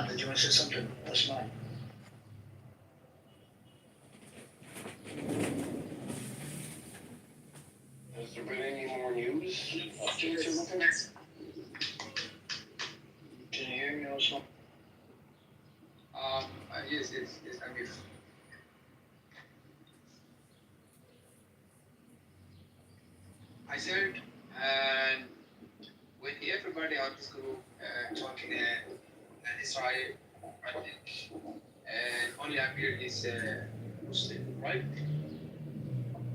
Osman, did you want to say something? Osman. Has there been any more news updates or anything? Can you hear me, Osman? Yes, I'm here. I said, and with everybody on this group talking Israel, I think, and only Amir is Muslim, right?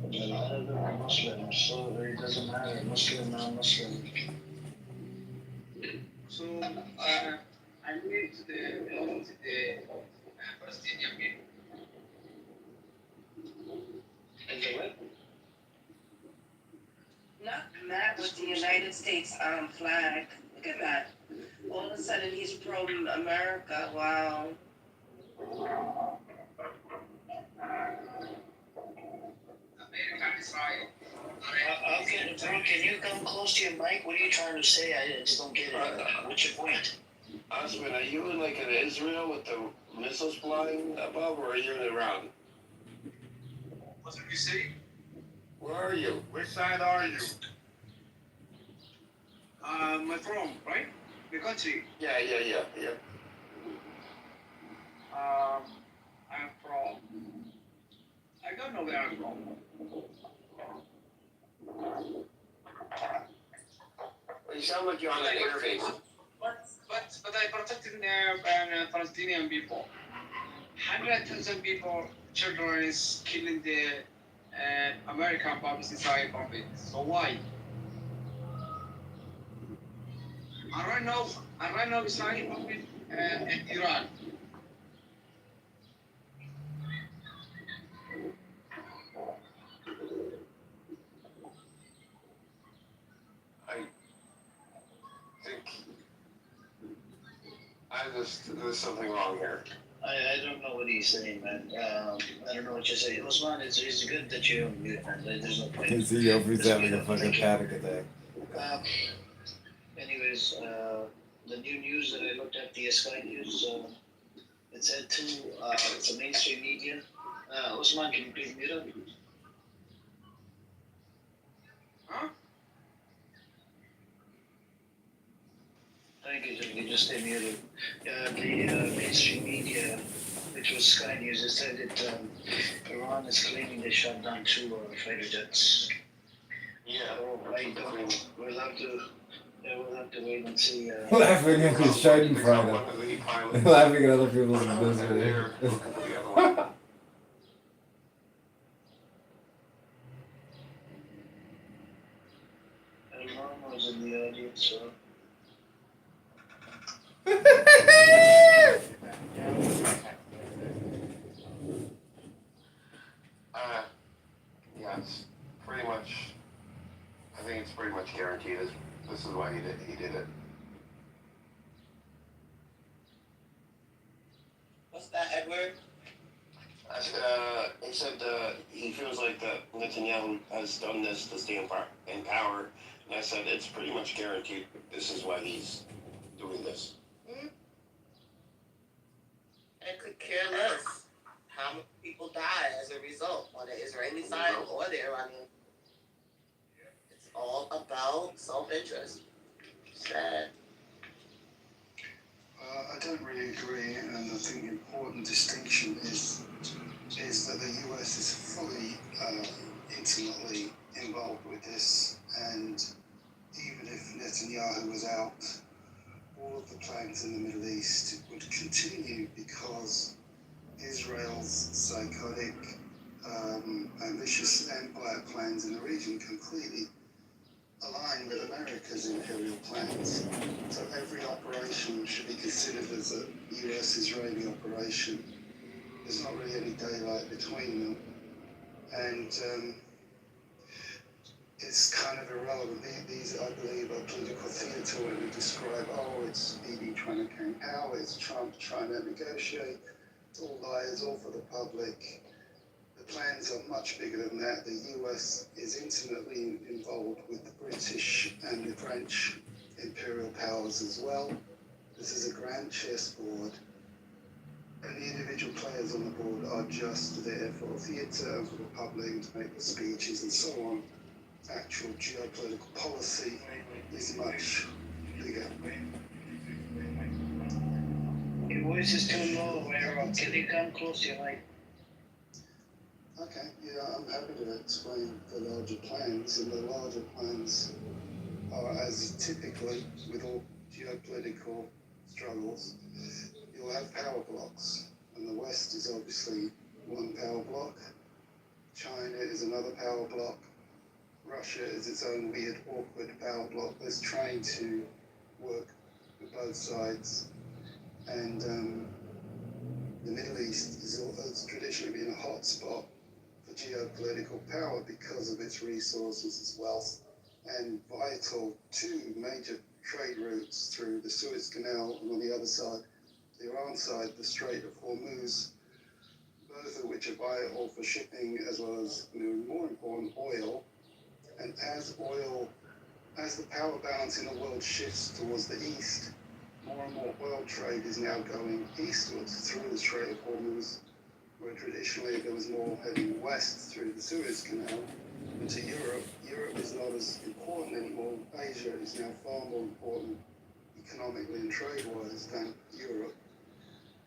Well, I'm Muslim, so it doesn't matter, Muslim, non-Muslim. So I need to belong to the Palestinian people. Is it what? Not with the United States flag. Look at that. All of a sudden he's pro-America. Wow. American Israel. Okay, bro, can you come close to your mic? What are you trying to say? I just don't get it. What's your point? Osman, are you in like in Israel with the missiles flying above, or are you in Iran? What did you say? Where are you? Which side are you? From, right? The country. Yeah. I'm from. I don't know where I'm from. Well, you sound like you're on an interface. But I protected Palestinian people. 100,000 people, children is killing the American public Israel bombing. So why? And right now Israel bombing Iran. There's something wrong here. I don't know what he's saying, man. I don't know what you're saying. Osman, it's good that you're on mute, man. There's no point. Can see Yofi's having a fucking panic attack. Anyways, the new news that I looked at, the Sky News, it said it's a mainstream media. Osman, can you please mute up? Huh? Thank you, just stay muted. The mainstream media, which was Sky News, it said that Iran is claiming they shot down 2 fighter jets. Yeah. Oh, I don't. We'll have to wait and see. Laughing at his shining Friday. Laughing at other people's misery. Iran was in the audience, so. Yeah, it's pretty much. I think it's pretty much guaranteed. This is why he did it. What's that, Edward? He said he feels like that Netanyahu has done this to stay in power, and I said it's pretty much guaranteed. This is why he's doing this. I could care less how many people die as a result on the Israeli side or the Iranian. It's all about self-interest. Sad. I don't really agree, and I think the important distinction is that the US is fully intimately involved with this, and even if Netanyahu was out, all of the plans in the Middle East would continue because Israel's psychotic, ambitious empire plans in the region completely align with America's imperial plans. So every operation should be considered as a US-Israeli operation. There's not really any daylight between them. And it's kind of irrelevant. These, I believe, are political theatre when we describe, it's Bibi trying to gain power, it's Trump trying to negotiate. It's all lies, all for the public. The plans are much bigger than that. The US is intimately involved with the British and the French imperial powers as well. This is a grand chessboard, and the individual players on the board are just there for theatre, for the public, to make the speeches and so on. Actual geopolitical policy is much bigger. Your voice is too low, Arrow. Can you come close to your mic? Okay, yeah, I'm happy to explain the larger plans, and the larger plans are, as typically with all geopolitical struggles, you'll have power blocks, and the West is obviously one power block, China is another power block, Russia is its own weird, awkward power block that's trying to work with both sides, and the Middle East has traditionally been a hot spot for geopolitical power because of its resources, its wealth, and vital to major trade routes through the Suez Canal, and on the other side, the Iran side, the Strait of Hormuz, both of which are vital for shipping as well as, more important, oil. And as the power balance in the world shifts towards the east, more and more oil trade is now going eastwards through the Strait of Hormuz, where traditionally there was more heading west through the Suez Canal into Europe. Europe is not as important anymore. Asia is now far more important economically and trade-wise than Europe.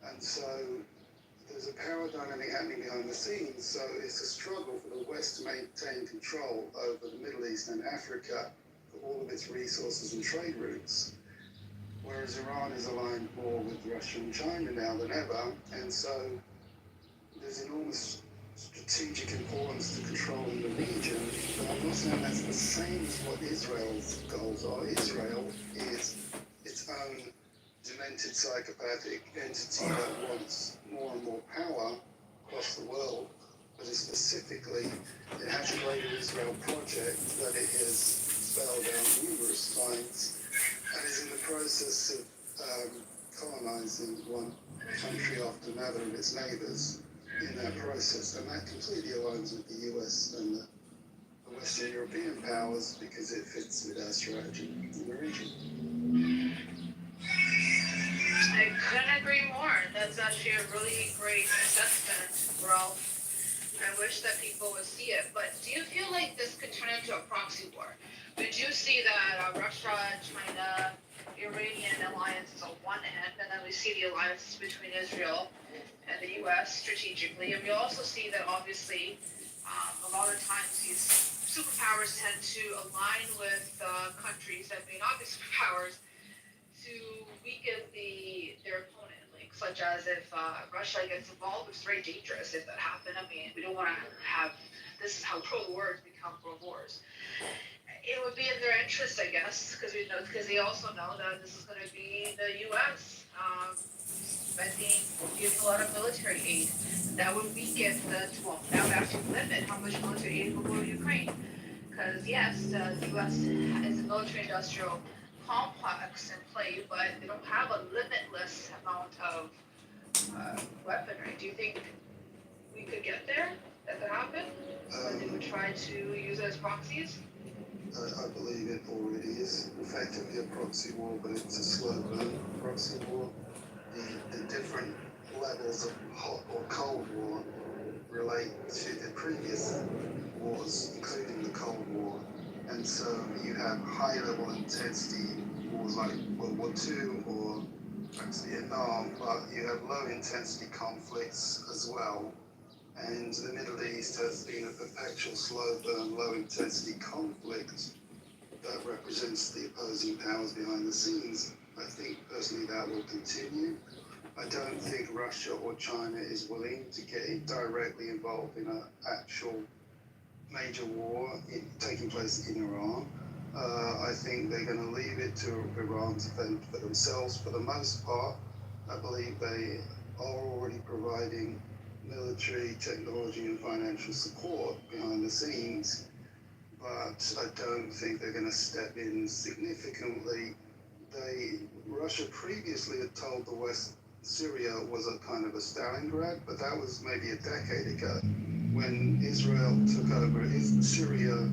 And so there's a power dynamic happening behind the scenes. So it's a struggle for the West to maintain control over the Middle East and Africa for all of its resources and trade routes. Whereas Iran is aligned more with Russia and China now than ever. And so there's enormous strategic importance to controlling the region, but I'm not saying that's the same as what Israel's goals are. Israel is its own demented psychopathic entity that wants more and more power across the world, but specifically it has a greater Israel project that it has spelled out numerous times and is in the process of colonizing one country after another of its neighbors in that process, and that completely aligns with the US and the Western European powers because it fits with our strategy in the region. I couldn't agree more. That's actually a really great assessment, Ralph. I wish that people would see it, but do you feel like this could turn into a proxy war? Did you see that Russia, China, Iranian alliance is on one end, and then we see the alliances between Israel and the U.S. strategically, and we also see that obviously a lot of times these superpowers tend to align with countries that may not be superpowers to weaken their opponent, like such as if Russia gets involved, it's very dangerous if that happened. I mean, we don't want to have, this is how world wars become world wars. It would be in their interest, I guess, because they also know that this is going to be the U.S. Spending, giving a lot of military aid. That would weaken that would actually limit how much military aid will go to Ukraine. Because yes, the U.S. is a military-industrial complex in play, but they don't have a limitless amount of weaponry. Do you think we could get there? That could happen? Or they would try to use it as proxies? I believe it already is effectively a proxy war, but it's a slow burn proxy war. The different levels of hot or cold war relate to the previous wars, including the Cold War. And so you have high level intensity wars like World War II or perhaps Vietnam, but you have low intensity conflicts as well. And the Middle East has been a perpetual slow burn, low intensity conflict that represents the opposing powers behind the scenes. I think personally that will continue. I don't think Russia or China is willing to get directly involved in an actual major war taking place in Iran. I think they're going to leave it to Iran to fend for themselves for the most part. I believe they are already providing military, technology and financial support behind the scenes, but I don't think they're going to step in significantly. Russia previously had told the West Syria was a kind of a Stalingrad, but that was maybe a decade ago. When Israel took over Syria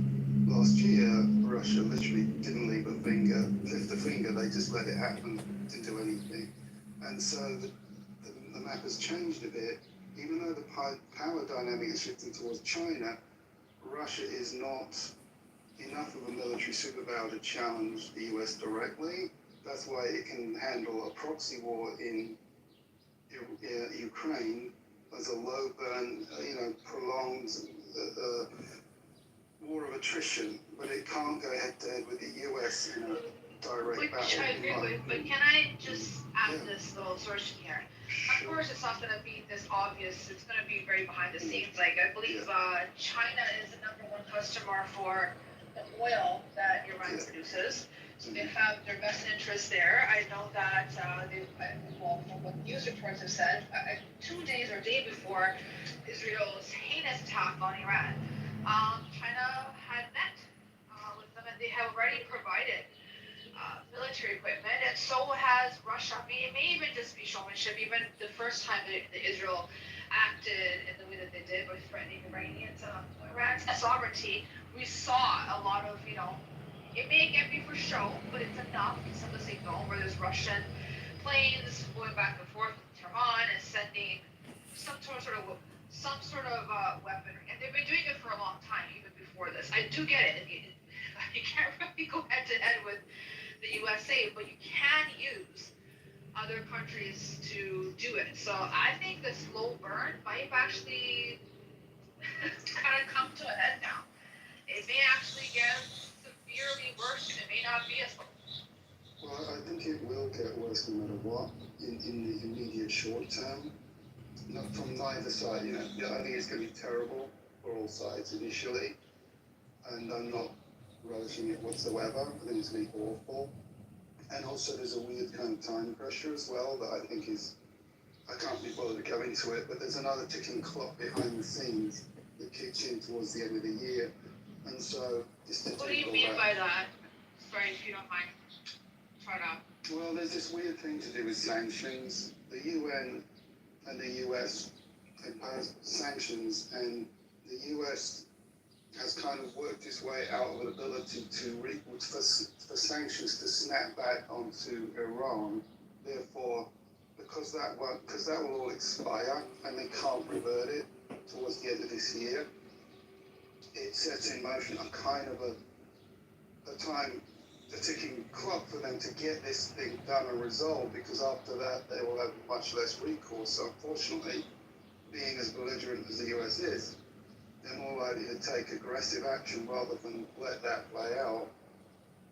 last year, Russia literally didn't lift a finger, they just let it happen. to do anything. And so the map has changed a bit. Even though the power dynamic is shifting towards China, Russia is not enough of a military superpower to challenge the US directly. That's why it can handle a proxy war in Ukraine as a low burn, prolonged war of attrition, but it can't go head to head with the US in a direct battle. Which I agree with, but can I just add this little assertion here? Of course, it's not going to be this obvious. It's going to be very behind the scenes. Like, I believe China is the number one customer for the oil that Iran produces. So they have their best interests there. I know that from what news reports have said, 2 days or day before Israel's heinous attack on Iran, China had met with them, and they have already provided military equipment, and so has Russia. I mean, it may even just be showmanship. Even the first time that Israel acted in the way that they did by threatening Iran's sovereignty, we saw a lot of, it may be for show, but it's enough to send a signal where there's Russian planes going back and forth with Tehran and sending some sort of weaponry, and they've been doing it for a long time, even before this. I do get it. You can't really go head to head with the USA, but you can use other countries to do it. So I think the slow burn might actually kind of come to a head now. It may actually get severely worse, and it may not be as low. Well, I think it will get worse no matter what in the immediate short term. Not from neither side, I think it's going to be terrible for all sides initially, and I'm not relishing it whatsoever. I think it's going to be awful. And also there's a weird kind of time pressure as well that I think I can't be bothered to go into it, but there's another ticking clock behind the scenes that kicks in towards the end of the year. And so what do you mean by that? Sorry, if you don't mind. Try it out. Well, there's this weird thing to do with sanctions. The UN and the US imposed sanctions, and the US has kind of worked its way out of an ability for sanctions to snap back onto Iran. Therefore, because that will all expire and they can't revert it towards the end of this year, it sets in motion a kind of a ticking clock for them to get this thing done and resolved, because after that they will have much less recourse. So unfortunately, being as belligerent as the US is, they're more likely to take aggressive action rather than let that play out.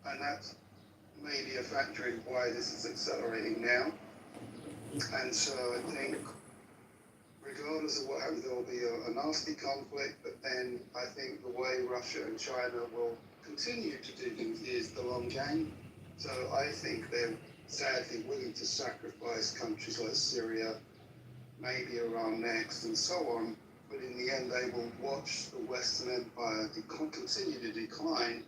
And that's maybe a factor in why this is accelerating now. And so I think regardless of what happens, there will be a nasty conflict, but then I think the way Russia and China will continue to do things is the long game. So I think they're sadly willing to sacrifice countries like Syria, maybe Iran next, and so on. But in the end, they will watch the Western Empire continue to decline,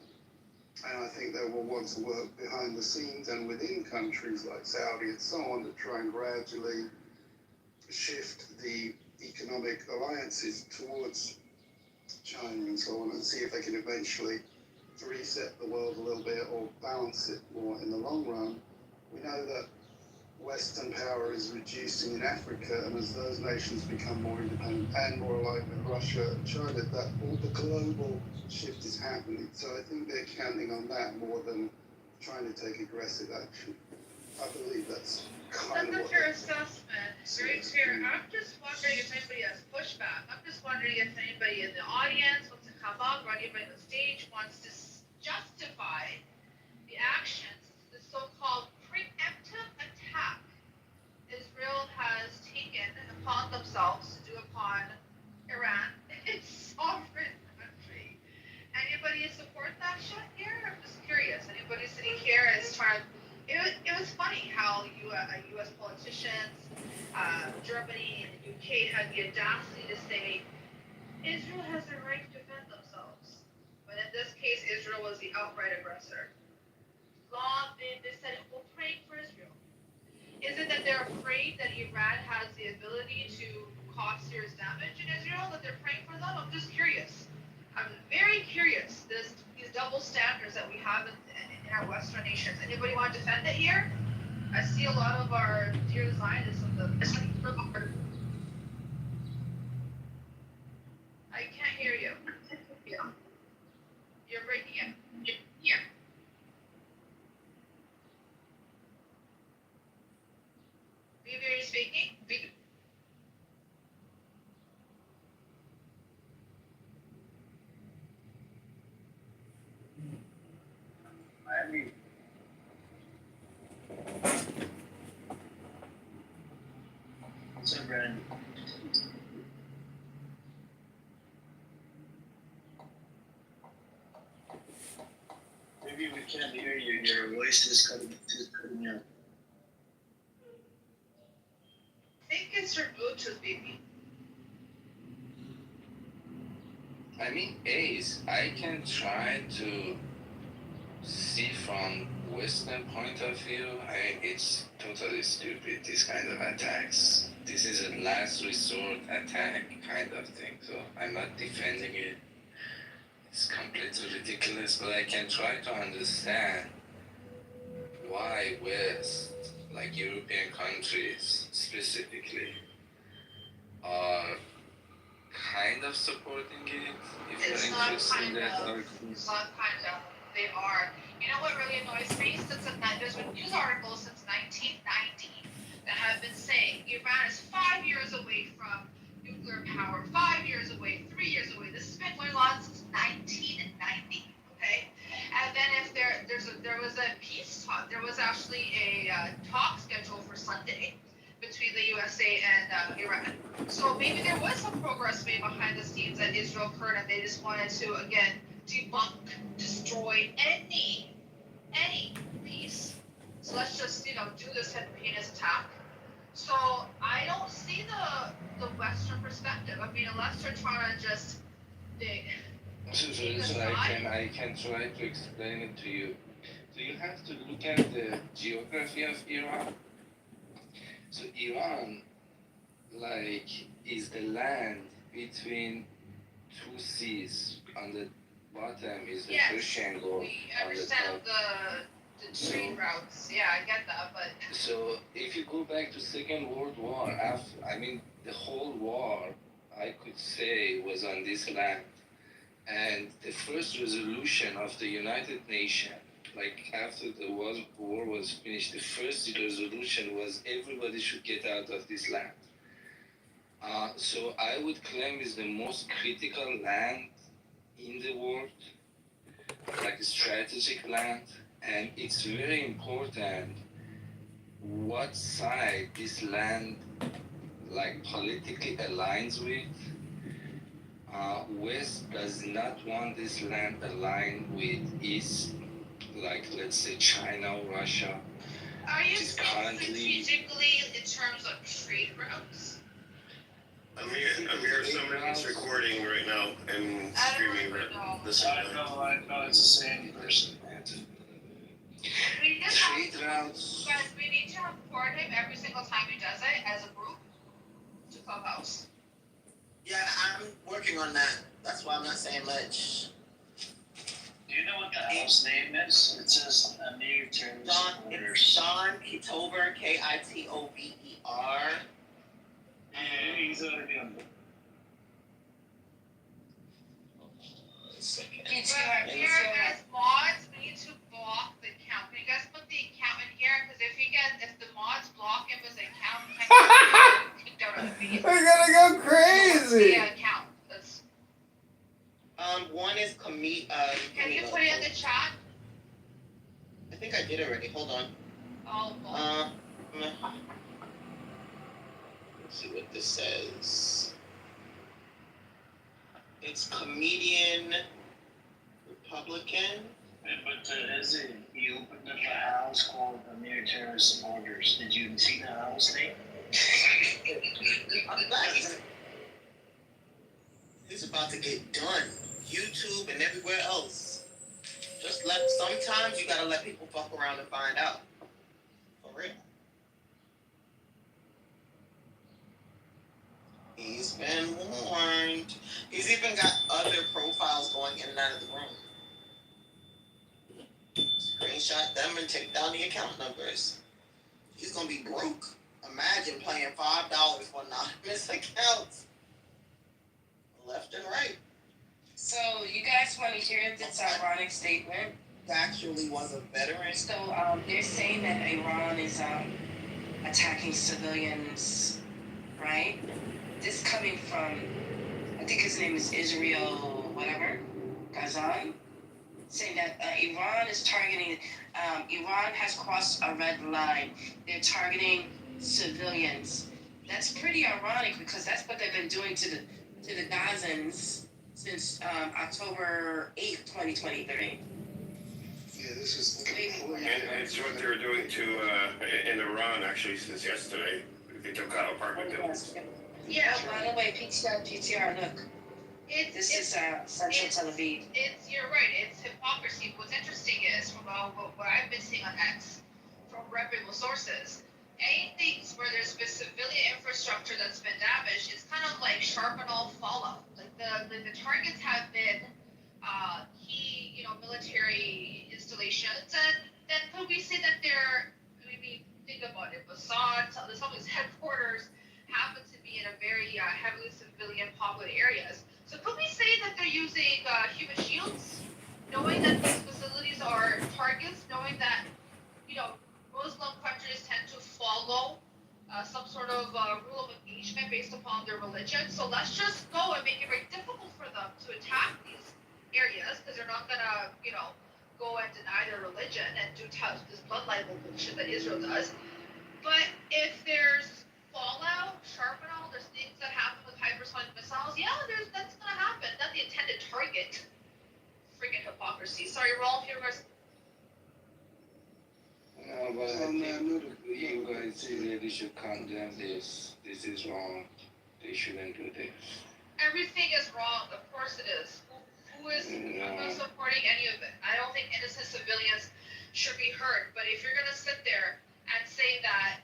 and I think they will want to work behind the scenes and within countries like Saudi and so on to try and gradually shift the economic alliances towards China and so on, and see if they can eventually reset the world a little bit or balance it more in the long run. We know that Western power is reducing in Africa, and as those nations become more independent and more alike with Russia and China, that all the global shift is happening. So I think they're counting on that more than trying to take aggressive action. I believe that's kind of what... That's your assessment. Very clear. I'm just wondering if anybody has pushback. I'm just wondering if anybody in the audience wants to come up, or anybody on the stage wants to justify the actions, the so-called preemptive attack Israel has taken upon themselves to do upon Iran, its sovereign country. Anybody support that shit here? I'm just curious. Anybody sitting here is trying to... It was funny how U.S. politicians, Germany and the UK had the audacity to say Israel has the right to defend themselves. But in this case, Israel was the outright aggressor. They said, we're praying for Israel. Is it that they're afraid that Iran has the ability to cause serious damage in Israel, that they're praying for them? I'm just curious. I'm very curious. These double standards that we have in our Western nations. Anybody want to defend it here? I see a lot of our dear Zionists of the. I can't hear you. Yeah. You're breaking it. Yeah. Maybe are you speaking? I mean, what's up, Brandon? Maybe we can't hear you. Your voice is cutting out. I think it's your Bluetooth, baby. I mean, Ace, I can try to see from Western point of view. It's totally stupid, this kind of attacks. This is a last resort attack kind of thing, so I'm not defending it. It's completely ridiculous, but I can try to understand why West, like European countries specifically, are kind of supporting it. If It's you're not interested in kind that of. article. It's not kind of. They are. You know what really annoys me? There's been news articles since 1990 that have been saying Iran is 5 years away from nuclear power, 5 years away, 3 years away. This has been going on since 1990. Okay, and then if there was a peace talk, there was actually a talk scheduled for Sunday between the USA and Iran. So maybe there was some progress made behind the scenes that Israel heard, and they just wanted to again debunk, destroy any peace. So let's just do this heinous attack. So I don't see the Western perspective. I mean, unless they're trying to just dig. So I can try to explain it to you. So you have to look at the geography of Iran. So Iran, is the land between two seas. On the bottom is the Persian Gulf. We understand the trade routes. Yeah, I get that, but. So if you go back to Second World War, the whole war, I could say, was on this land. And the first resolution of the United Nations, after the war was finished, the first resolution was everybody should get out of this land. So I would claim it's the most critical land in the world, like a strategic land, and it's very important what side this land politically aligns with. West does not want this land aligned with East, let's say China or Russia. Are you saying strategically in terms of trade routes? I'm here. Somebody's recording right now and streaming this. I know, it's the same person. We just Trade routes. guys, we need to report him every single time he does it as a group to Clubhouse. Yeah, I'm working on that. That's why I'm not saying much. Do you know what the house name is? It says Amir Terms It's Sean Kitover, Kitover. Yeah, he's already on the. But here as mods, we need to block the account. Can you guys put the account in here? Because if the mods block him as an account, kicked out of the video. We're gonna go crazy. The account. One is Can you put it in the chat? I think I did already. Hold on. Oh. Let's see what this says. It's comedian Republican. But he opened up a house called Amir Terrorist Supporters. Did you see the house name? It's about to get done. YouTube and everywhere else. Sometimes you gotta let people fuck around and find out. For real. He's been warned. He's even got other profiles going in and out of the room. Screenshot them and take down the account numbers. He's gonna be broke. Imagine paying $5 for anonymous accounts, left and right. So you guys want to hear this ironic statement? Actually, was a veteran. So they're saying that Iran is attacking civilians, right? This coming from, I think his name is Israel, whatever, Gazan, saying that Iran is targeting, Iran has crossed a red line. They're targeting civilians. That's pretty ironic because that's what they've been doing to the Gazans since October 8th, 2023. Yeah, this is And it's what they were doing to in Iran actually since yesterday. They took out apartment buildings. Yeah. By the way, PTR, look. This is Central Tel Aviv. You're right. It's hypocrisy. What's interesting is from what I've been seeing on X from reputable sources, anything where there's been civilian infrastructure that's been damaged, it's kind of like sharp and all fallout. Like the targets have been key, military installations, and then could we say that they're? I mean, think about it. Mossad, some of his headquarters happen to be in a very heavily civilian populated areas. So could we say that they're using human shields, knowing that these facilities are targets, knowing that, Muslim countries tend to follow some sort of rule of engagement based upon their religion. So let's just go and make it very difficult for them to attack these areas because they're not going to, go and deny their religion and do this blood libel bullshit that Israel does. But if there's fallout, sharpenal, there's things that happen with hypersonic missiles, that's gonna happen. Not the intended target. Freaking hypocrisy. Sorry, Rolf, you were. But I think you guys really should condemn this. This is wrong. They shouldn't do this. Everything is wrong. Of course it is. Who is not supporting any of it? I don't think innocent civilians should be hurt. But if you're gonna sit there and say that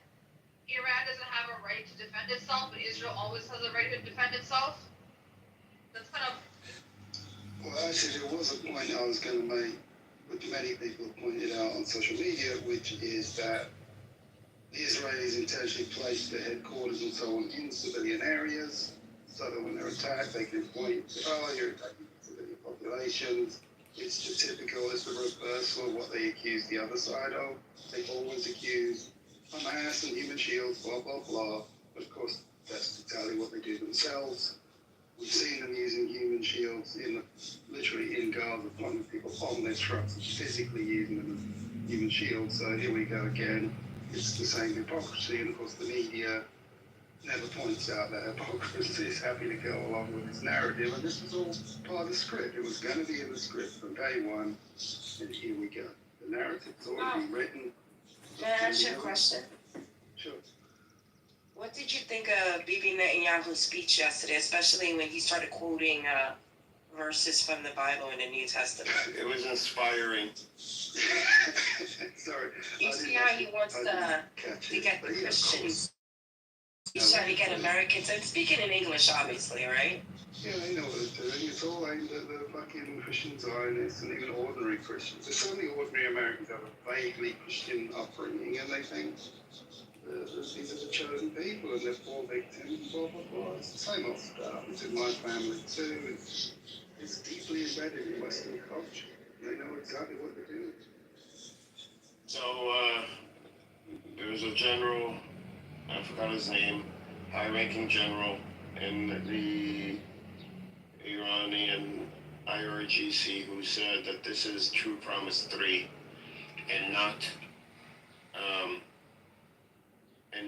Iran doesn't have a right to defend itself, but Israel always has a right to defend itself, that's kind of. Well, actually, there was a point I was going to make, which many people have pointed out on social media, which is that the Israelis intentionally placed their headquarters and so on in civilian areas, so that when they're attacked, they can point, you're attacking civilian populations. It's it's the reversal of what they accuse the other side of. They always accuse Hamas and human shields, blah, blah, blah. But of course, that's exactly what they do themselves. We've seen them using human shields literally in Gaza, pointing people on their trucks and physically using them as human shields. So here we go again. It's the same hypocrisy, and of course the media never points out that hypocrisy is happy to go along with this narrative. And this was all part of the script. It was going to be in the script from day one, and here we go. The narrative's already been written. May I ask you a question? Sure. What did you think of Bibi Netanyahu's speech yesterday, especially when he started quoting verses from the Bible in the New Testament? It was inspiring. Sorry. You see how he wants to get the Christians. He's trying to get Americans, and speaking in English, obviously, right? Yeah, they know what they're doing. It's all aimed at the fucking Christian Zionists and even ordinary Christians. There's so many ordinary Americans have a vaguely Christian upbringing, and they think these are the chosen people and they're poor victims, blah, blah, blah. It's the same old stuff. It's in my family too. It's deeply embedded in Western culture. They know exactly what they're doing. So there was a general, I forgot his name, high-ranking general in the Iranian IRGC who said that this is True Promise 3 and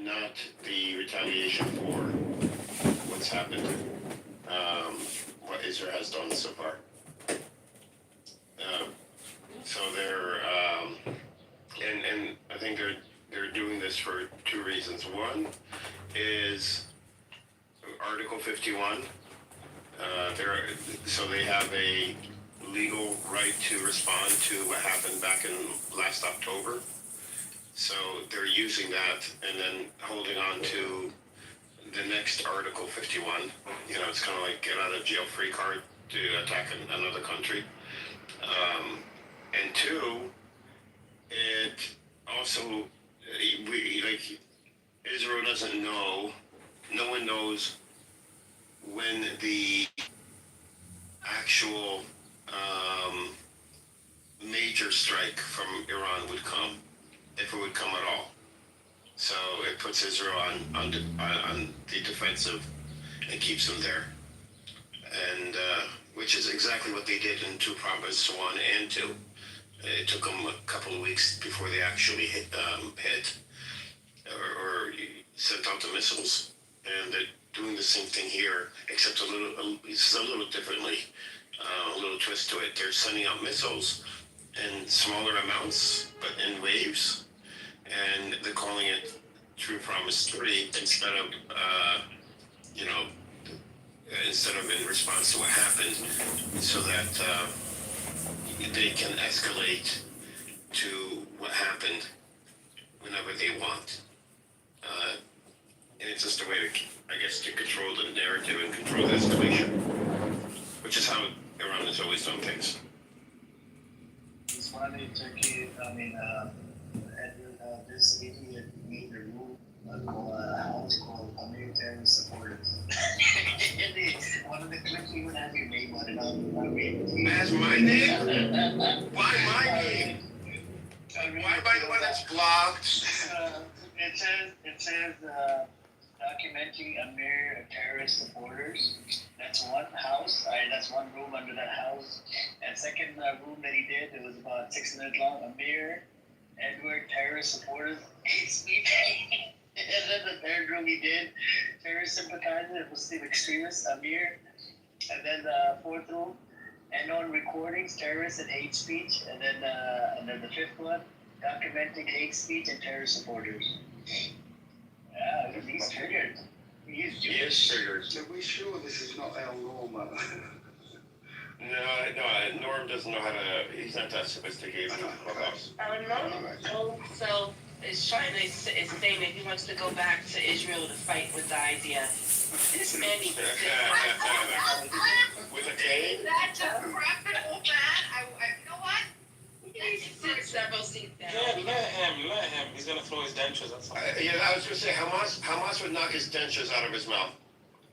not the retaliation for what's happened, what Israel has done so far. So they're and I think they're doing this for two reasons. One is Article 51. So they have a legal right to respond to what happened back in last October. So they're using that and then holding on to the next Article 51. It's kind of like get out of jail free card to attack another country. And two, it also, like Israel doesn't know. No one knows when the actual major strike from Iran would come, if it would come at all. So it puts Israel on the defensive and keeps them there. And which is exactly what they did in two Proverbs 1 and 2. It took them a couple of weeks before they actually hit or sent out the missiles. And they're doing the same thing here, except it's a little differently, a little twist to it. They're sending out missiles in smaller amounts, but in waves, and they're calling it True Promise 3 instead of, instead of in response to what happened, so that they can escalate to what happened whenever they want. And it's just a way to, I guess, to control the narrative and control the escalation, which is how Iran has always done things. It's funny, Turkey, this idiot made a rule, a house called Military Supporters. One of the clips even has your name on it. That's my name? Why my name? Why am I the one that's blocked? It says documenting Amir terrorist supporters. That's one house. That's one room under that house. And second room that he did, it was about 6 minutes long. Amir, Edward, terrorist supporters, hate speech. And then the third room he did, terrorist sympathizer, Muslim extremists, Amir. And then the fourth room, unknown recordings, terrorist and hate speech. And then the fifth one, documenting hate speech and terrorist supporters. Yeah, he's triggered. He is triggered. Are we sure this is not El Norma? No, Norm doesn't know how to, he's not that sophisticated. Norm himself is trying to, is saying that he wants to go back to Israel to fight with the idea. This man needs to With a cane? That's a crafted old man. You know what? He needs to sit several seats down. Yeah, let him. He's gonna throw his dentures, that's all. I was gonna say, Hamas would knock his dentures out of his mouth.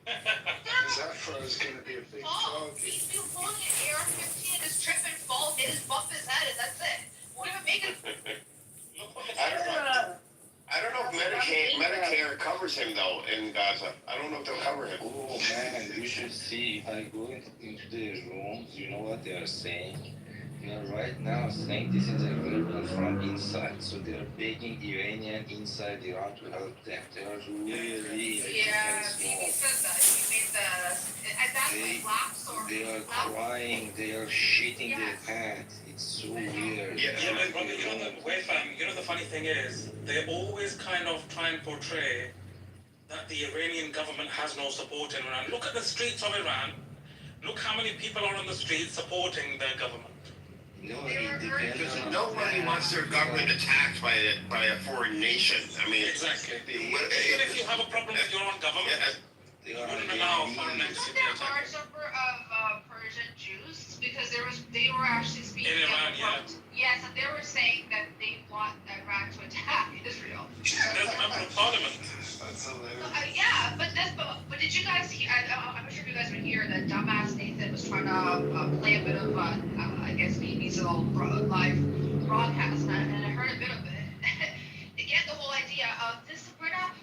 His afro is going to be a big target. He's been pulling an AR-15 and just trip and fall, hit his bump his head, and that's it. Won't even make it. I don't know if Medicare covers him though in Gaza. I don't know if they'll cover him. Oh man, you should see. If I go into the rooms, you know what they are saying? They are right now saying this is a rebel from inside. So they are begging Iranian inside Iran to help them. They are really Yeah, he said that. He made that. And that's like laughs or. They are crying, they are shitting their pants. It's so weird. Yeah, but brother, the funny thing is, they always kind of try and portray that the Iranian government has no support in Iran. Look at the streets of Iran. Look how many people are on the streets supporting their government. No, it depends Because on nobody wants their government attacked by a foreign nation. I mean, Exactly. Even Even if you have a problem with your own government, they you are wouldn't allow really foreign Wasn't entities to there a attack. large number of Persian Jews? Because they were actually speaking In Iran, out front. Yes, and they were saying that they want Iran to attack Israel. There's a member of parliament. That's hilarious. Yeah, but did you guys hear? I'm not sure if you guys would hear that dumbass Nathan was trying to play a bit of I guess BB's little live broadcast, and I heard a bit of it. Again, the whole idea of this, we're not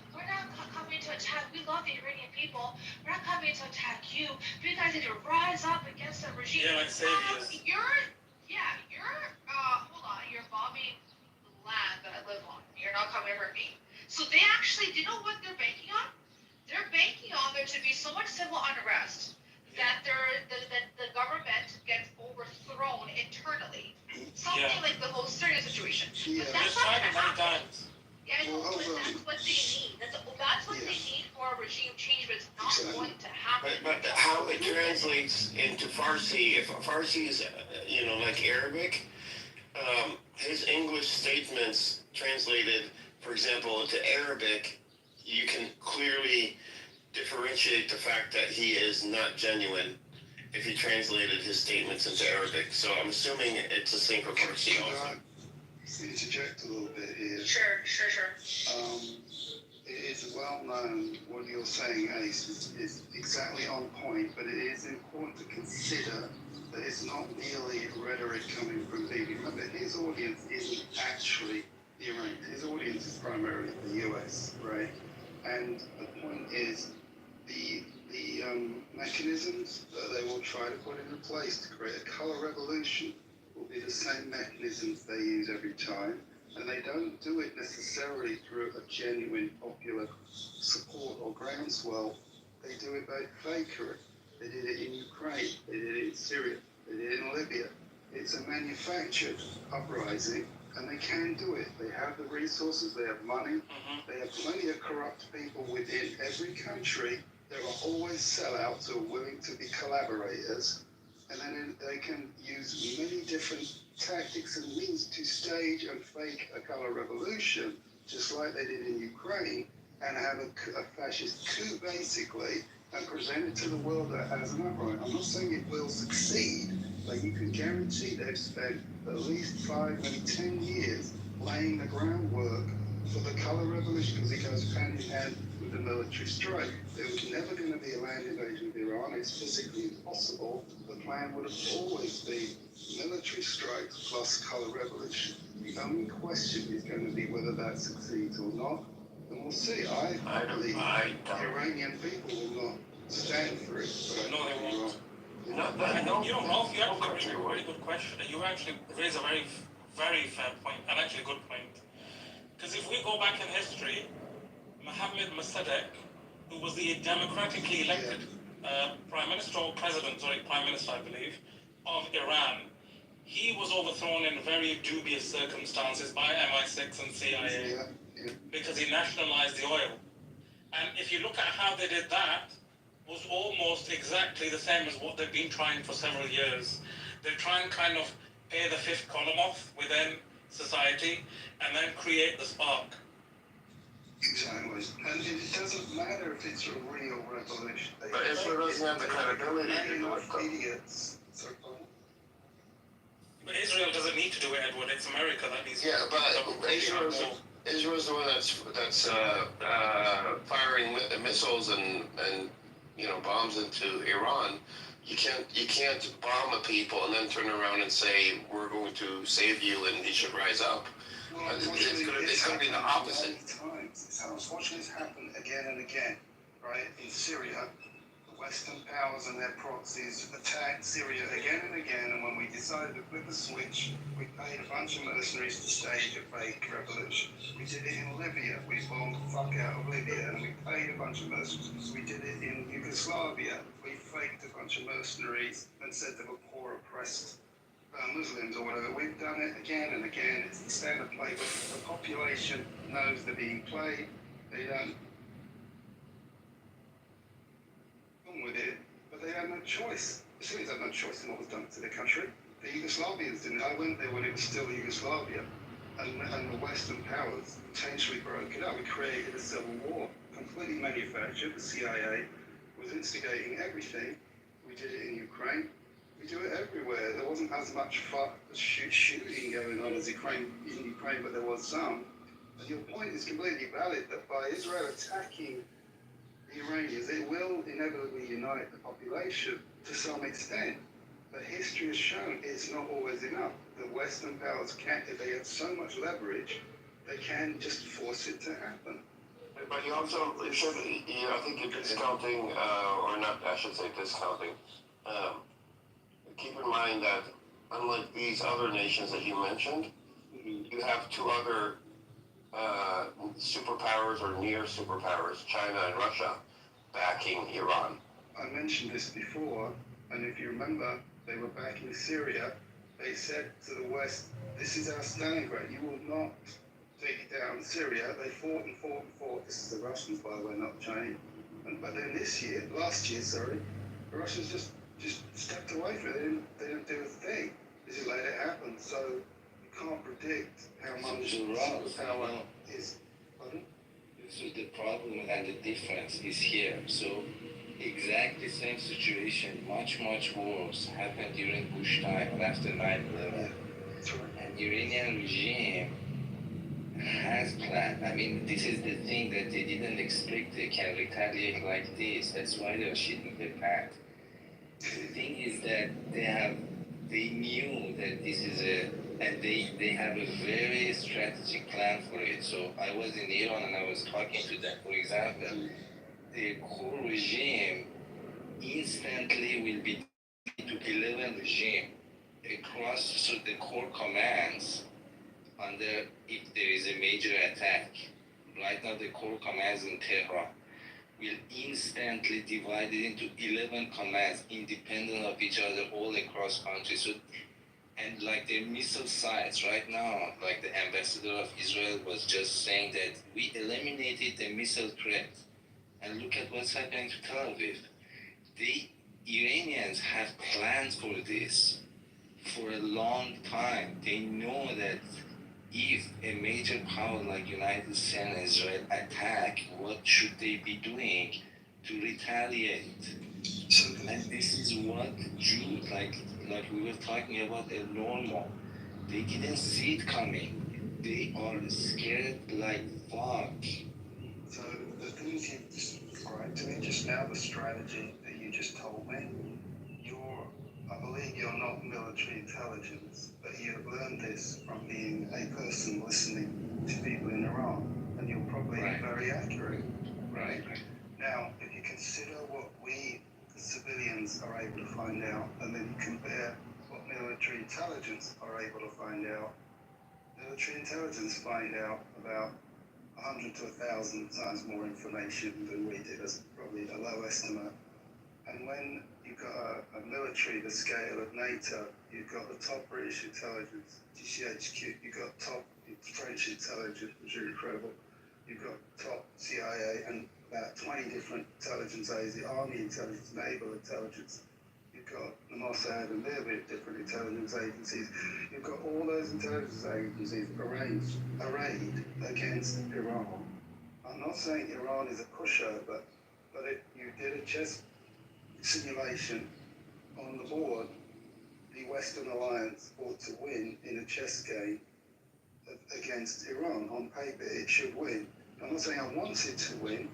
coming to attack. We love the Iranian people. We're not coming to attack you. You guys need to rise up against the regime. Yeah, like saviors. You're bombing the land that I live on. You're not coming to hurt me. So they actually, do you know what they're banking on? They're banking on there to be so much civil unrest that the government gets overthrown internally. Something like the whole Syria situation. But that's Just not tried gonna it many happen. times. Yeah, I know, but that's what they need. That's what they need for a regime change, but it's not going to happen. but how it translates into Farsi, if Farsi is, like Arabic, his English statements translated, for example, into Arabic, you can clearly differentiate the fact that he is not genuine if he translated his statements into Arabic. So I'm assuming it's the same for Farsi also. interject a little bit here. Sure. It is well known what you're saying, Ace, is exactly on point, but it is important to consider that it's not merely rhetoric coming from Bibi. Remember, his audience isn't actually the Iranians. His audience is primarily the US, right? And the point is the mechanisms that they will try to put into place to create a color revolution will be the same mechanisms they use every time. And they don't do it necessarily through a genuine popular support or groundswell. They do it by fakery. They did it in Ukraine. They did it in Syria. They did it in Libya. It's a manufactured uprising, and they can do it. They have the resources. They have money. They have plenty of corrupt people within every country. There are always sellouts who are willing to be collaborators. And then they can use many different tactics and means to stage and fake a color revolution, just like they did in Ukraine, and have a fascist coup, basically, and present it to the world as an uprising. I'm not saying it will succeed, but you can guarantee they've spent at least 5, maybe 10 years laying the groundwork for the color revolution, because it goes hand in hand with the military strike. There was never going to be a land invasion of Iran. It's physically impossible. The plan would have always been military strikes plus color revolution. The only question is going to be whether that succeeds or not. And we'll see. I believe the Iranian people will not stand for it. But No, they won't. You Rolf, you actually raise a very good question. You actually raise a very, very fair point, and actually a good point. Because if we go back in history, Mohammed Mossadegh, who was the democratically elected prime minister, I believe, of Iran, he was overthrown in very dubious circumstances by MI6 and CIA because he nationalized the oil. And if you look at how they did that, was almost exactly the same as what they've been trying for several years. They try and kind of pay the fifth column off within society and then create the spark. Exactly. And it doesn't matter if it's a real revolution. But Israel doesn't have the credibility to do it, though. Idiots. But Israel doesn't need to do it, Edward. It's America that needs to do it. Yeah, but Israel's the one that's firing missiles and bombs into Iran. You can't bomb a people and then turn around and say we're going to save you and he should rise up. Well, It's going to be the opposite. Unfortunately, it's happened again and again, right? In Syria, the Western powers and their proxies attacked Syria again and again, and when we decided to flip the switch, we paid a bunch of mercenaries to stage a fake revolution. We did it in Libya. We bombed the fuck out of Libya, and we paid a bunch of mercenaries. We did it in Yugoslavia. We faked a bunch of mercenaries and said they were poor, oppressed Muslims or whatever. We've done it again and again. It's the standard playbook. The population knows they're being played. They don't with it, but they have no choice. The Syrians have no choice in what was done to their country. The Yugoslavians didn't. I went there when it was still Yugoslavia, and the Western powers potentially broke it up. We created a civil war, completely manufactured. The CIA was instigating everything. We did it in Ukraine. We do it everywhere. There wasn't as much shooting going on as in Ukraine, but there was some. And your point is completely valid that by Israel attacking the Iranians, it will inevitably unite the population to some extent. But history has shown it's not always enough. The Western powers can't, if they have so much leverage, they can just force it to happen. But you also, I think you're discounting, or not, I should say discounting. Keep in mind that unlike these other nations that you mentioned, you have two other superpowers or near superpowers, China and Russia, backing Iran. I mentioned this before, and if you remember, they were backing Syria. They said to the West, this is our Stalingrad. You will not take down Syria. They fought and fought and fought. This is the Russians, by the way, not China. But then last year, the Russians just stepped away from it. They didn't do a thing. They just let it happen. So you can't predict how much Iran's power is. Pardon? So the problem and the difference is here. So exactly same situation, much worse, happened during Bush time and after 9/11. That's right. And Iranian regime has planned. I mean, this is the thing that they didn't expect they can retaliate like this. That's why they're shooting the path. The thing is that they knew that this is and they have a very strategic plan for it. So I was in Iran and I was talking to them. For example, the core regime instantly will be to 11 regime across, so the core commands under if there is a major attack. Right now the core commands in Tehran will instantly divide it into 11 commands independent of each other all across country. So, and like the missile sites right now, like the ambassador of Israel was just saying that we eliminated the missile threat. And look at what's happening to Tel Aviv. The Iranians have plans for this for a long time. They know that if a major power like United States and Israel attack, what should they be doing to retaliate? And this is what Jews, like we were talking about, a normal. They didn't see it coming. They are scared like fuck. So the things you described to me just now, the strategy that you just told me, I believe you're not military intelligence, but you have learned this from being a person listening to people in Iran, and you're probably very accurate, right? Now, if you consider what we civilians are able to find out, and then you compare what military intelligence are able to find out, military intelligence find out about 100 to 1,000 times more information than we did, as probably a low estimate. And when you've got a military the scale of NATO, you've got the top British intelligence, GCHQ, you've got top French intelligence, which is incredible. You've got top CIA and about 20 different intelligence agencies, Army intelligence, Naval intelligence. You've got the Mossad and their different intelligence agencies. You've got all those intelligence agencies arrayed against Iran. I'm not saying Iran is a pushover, but if you did a chess simulation on the board, the Western Alliance ought to win in a chess game against Iran. On paper, it should win. I'm not saying I want it to win,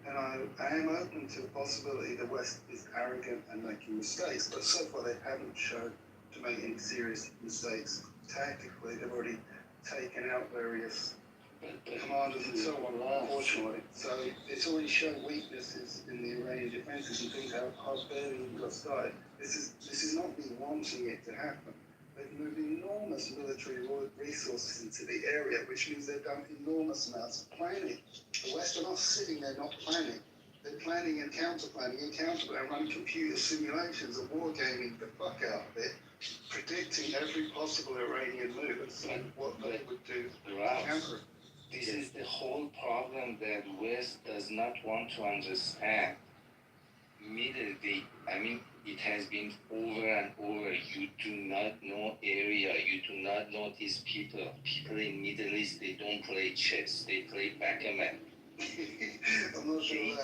and I am open to the possibility the West is arrogant and making mistakes, but so far they haven't shown to make any serious mistakes. Tactically, they've already taken out various commanders and so on, unfortunately. So it's already shown weaknesses in the Iranian defenses and things how badly it got started. This is not me wanting it to happen. They've moved enormous military resources into the area, which means they've done enormous amounts of planning. The West are not sitting there not planning. They're planning and counter-planning and running computer simulations and wargaming the fuck out of it, predicting every possible Iranian move and what they would do to counter it. This is the whole problem that West does not want to understand. It has been over and over. You do not know area. You do not know these people. People in Middle East, they don't play chess. They play backgammon. I'm not sure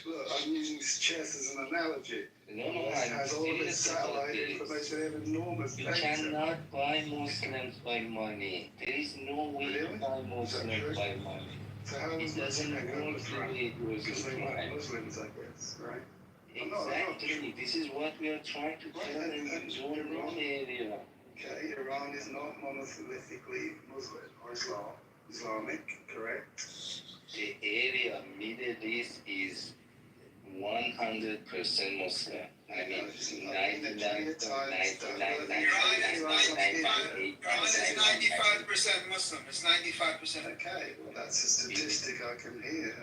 Look, I'm using this chess as an analogy. No, has all of this satellite information. They have enormous You data. cannot buy Muslims by money. There is no way to buy Muslims by money. So how It doesn't work the way it was because they tried. weren't Muslims, I guess, right? Exactly. This is what we are trying to tell them. You don't know the area. Okay, Iran is not monolithically Muslim or Islamic, correct? The area, Middle East, is 100% Muslim. I mean, 99.999998. Iran is 95% Muslim. It's 95%. Okay, well that's a statistic I can hear.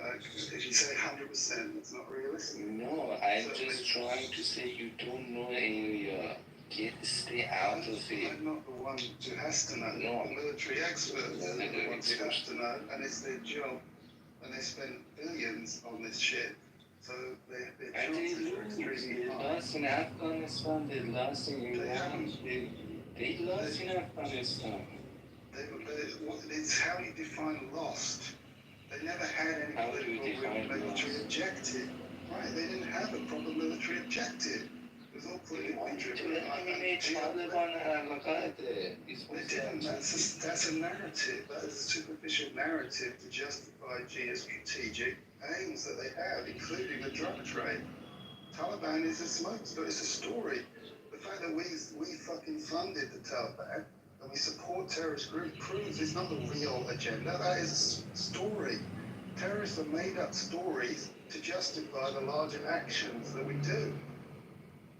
If you say 100%, it's not realistic. No, I'm just trying to say you don't know area. Stay out of it. I'm not the one who has to know. No. The military experts are the ones who have to know, and it's their job. And they spend billions on this shit. So their And they chances are lose. extremely They high. lost in Afghanistan. They lost in Iran. They lost in Afghanistan. It's how you define lost. They never had any How do you political define military lost? objective. Right? They didn't have a proper military objective. It was all politically driven. Taliban Al-Qaeda. They didn't. That's a narrative. That is a superficial narrative to justify geostrategic aims that they have, including the drug trade. Taliban is a smoke, but it's a story. The fact that we fucking funded the Taliban and we support terrorist groups proves it's not the real agenda. That is a story. Terrorists have made up stories to justify the larger actions that we do.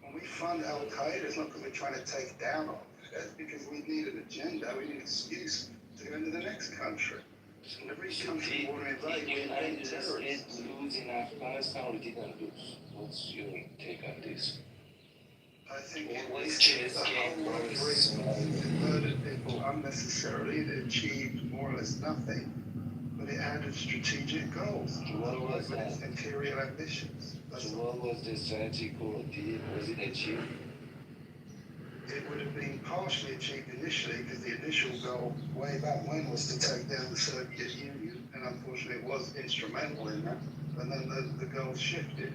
When we fund Al Qaeda, it's not because we're trying to take down Al Qaeda, it's because we need an agenda, we need an excuse to go into the next country. Every country we want to invade, we invade terrorists. Did lose in Afghanistan or didn't lose? What's your take on this? I think Well, it what was chess the game whole was- operation. It murdered people unnecessarily. It achieved more or less nothing, but it had its strategic goals. What was with its that? imperial ambitions. So what was the strategy goal? Was it achieved? It would have been partially achieved initially because the initial goal way back when was to take down the Soviet Union, and unfortunately it was instrumental in that, and then the goals shifted.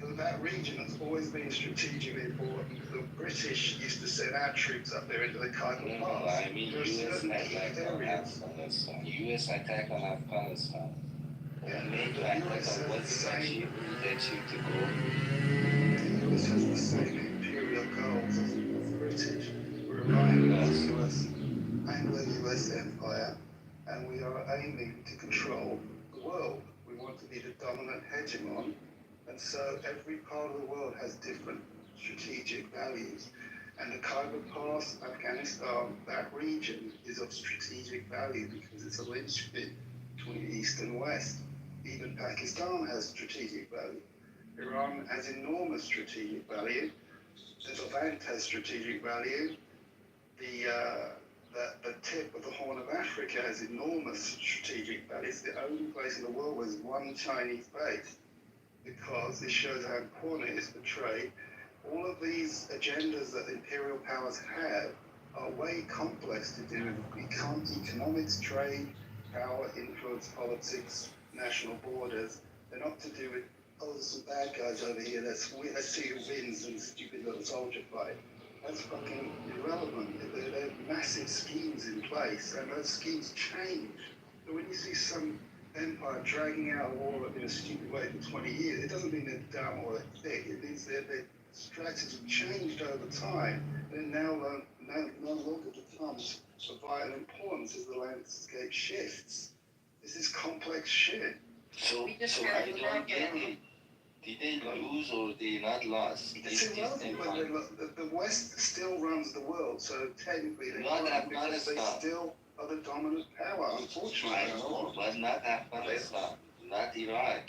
So that region has always been strategically important. The British used to send our troops up there into the Khyber No, Pass. I mean There are US certain key attack on areas. Afghanistan. US attack on Afghanistan. Yeah, NATO the attack US on has what the same. achieved the goal. The US has the same imperial goals as the British. We're aligned with the US Anglo-US empire, and we are aiming to control the world. We want to be the dominant hegemon, and so every part of the world has different strategic values. And the Khyber Pass, Afghanistan, that region is of strategic value because it's a linchpin between East and West. Even Pakistan has strategic value. Iran has enormous strategic value. The Levant has strategic value. The tip of the Horn of Africa has enormous strategic value. It's the only place in the world where there's one Chinese base because this shows how important it is for trade. All of these agendas that the imperial powers have are way complex to do with economics, trade, power, influence, politics, national borders. They're not to do with, oh, there's some bad guys over here, let's see who wins and stupid little soldier fight. That's fucking irrelevant. There are massive schemes in place, and those schemes change. So when you see some empire dragging out a war in a stupid way for 20 years, it doesn't mean they're dumb or they're thick. It means their strategy changed over time, and now no longer becomes of vital importance as the landscape shifts. This is complex shit. So I don't get it. Did they lose or they not lost? It's irrelevant, but the West still runs the world, so technically they Not can't because they Afghanistan. still are the dominant power, unfortunately. I know, but not Afghanistan, not Iraq.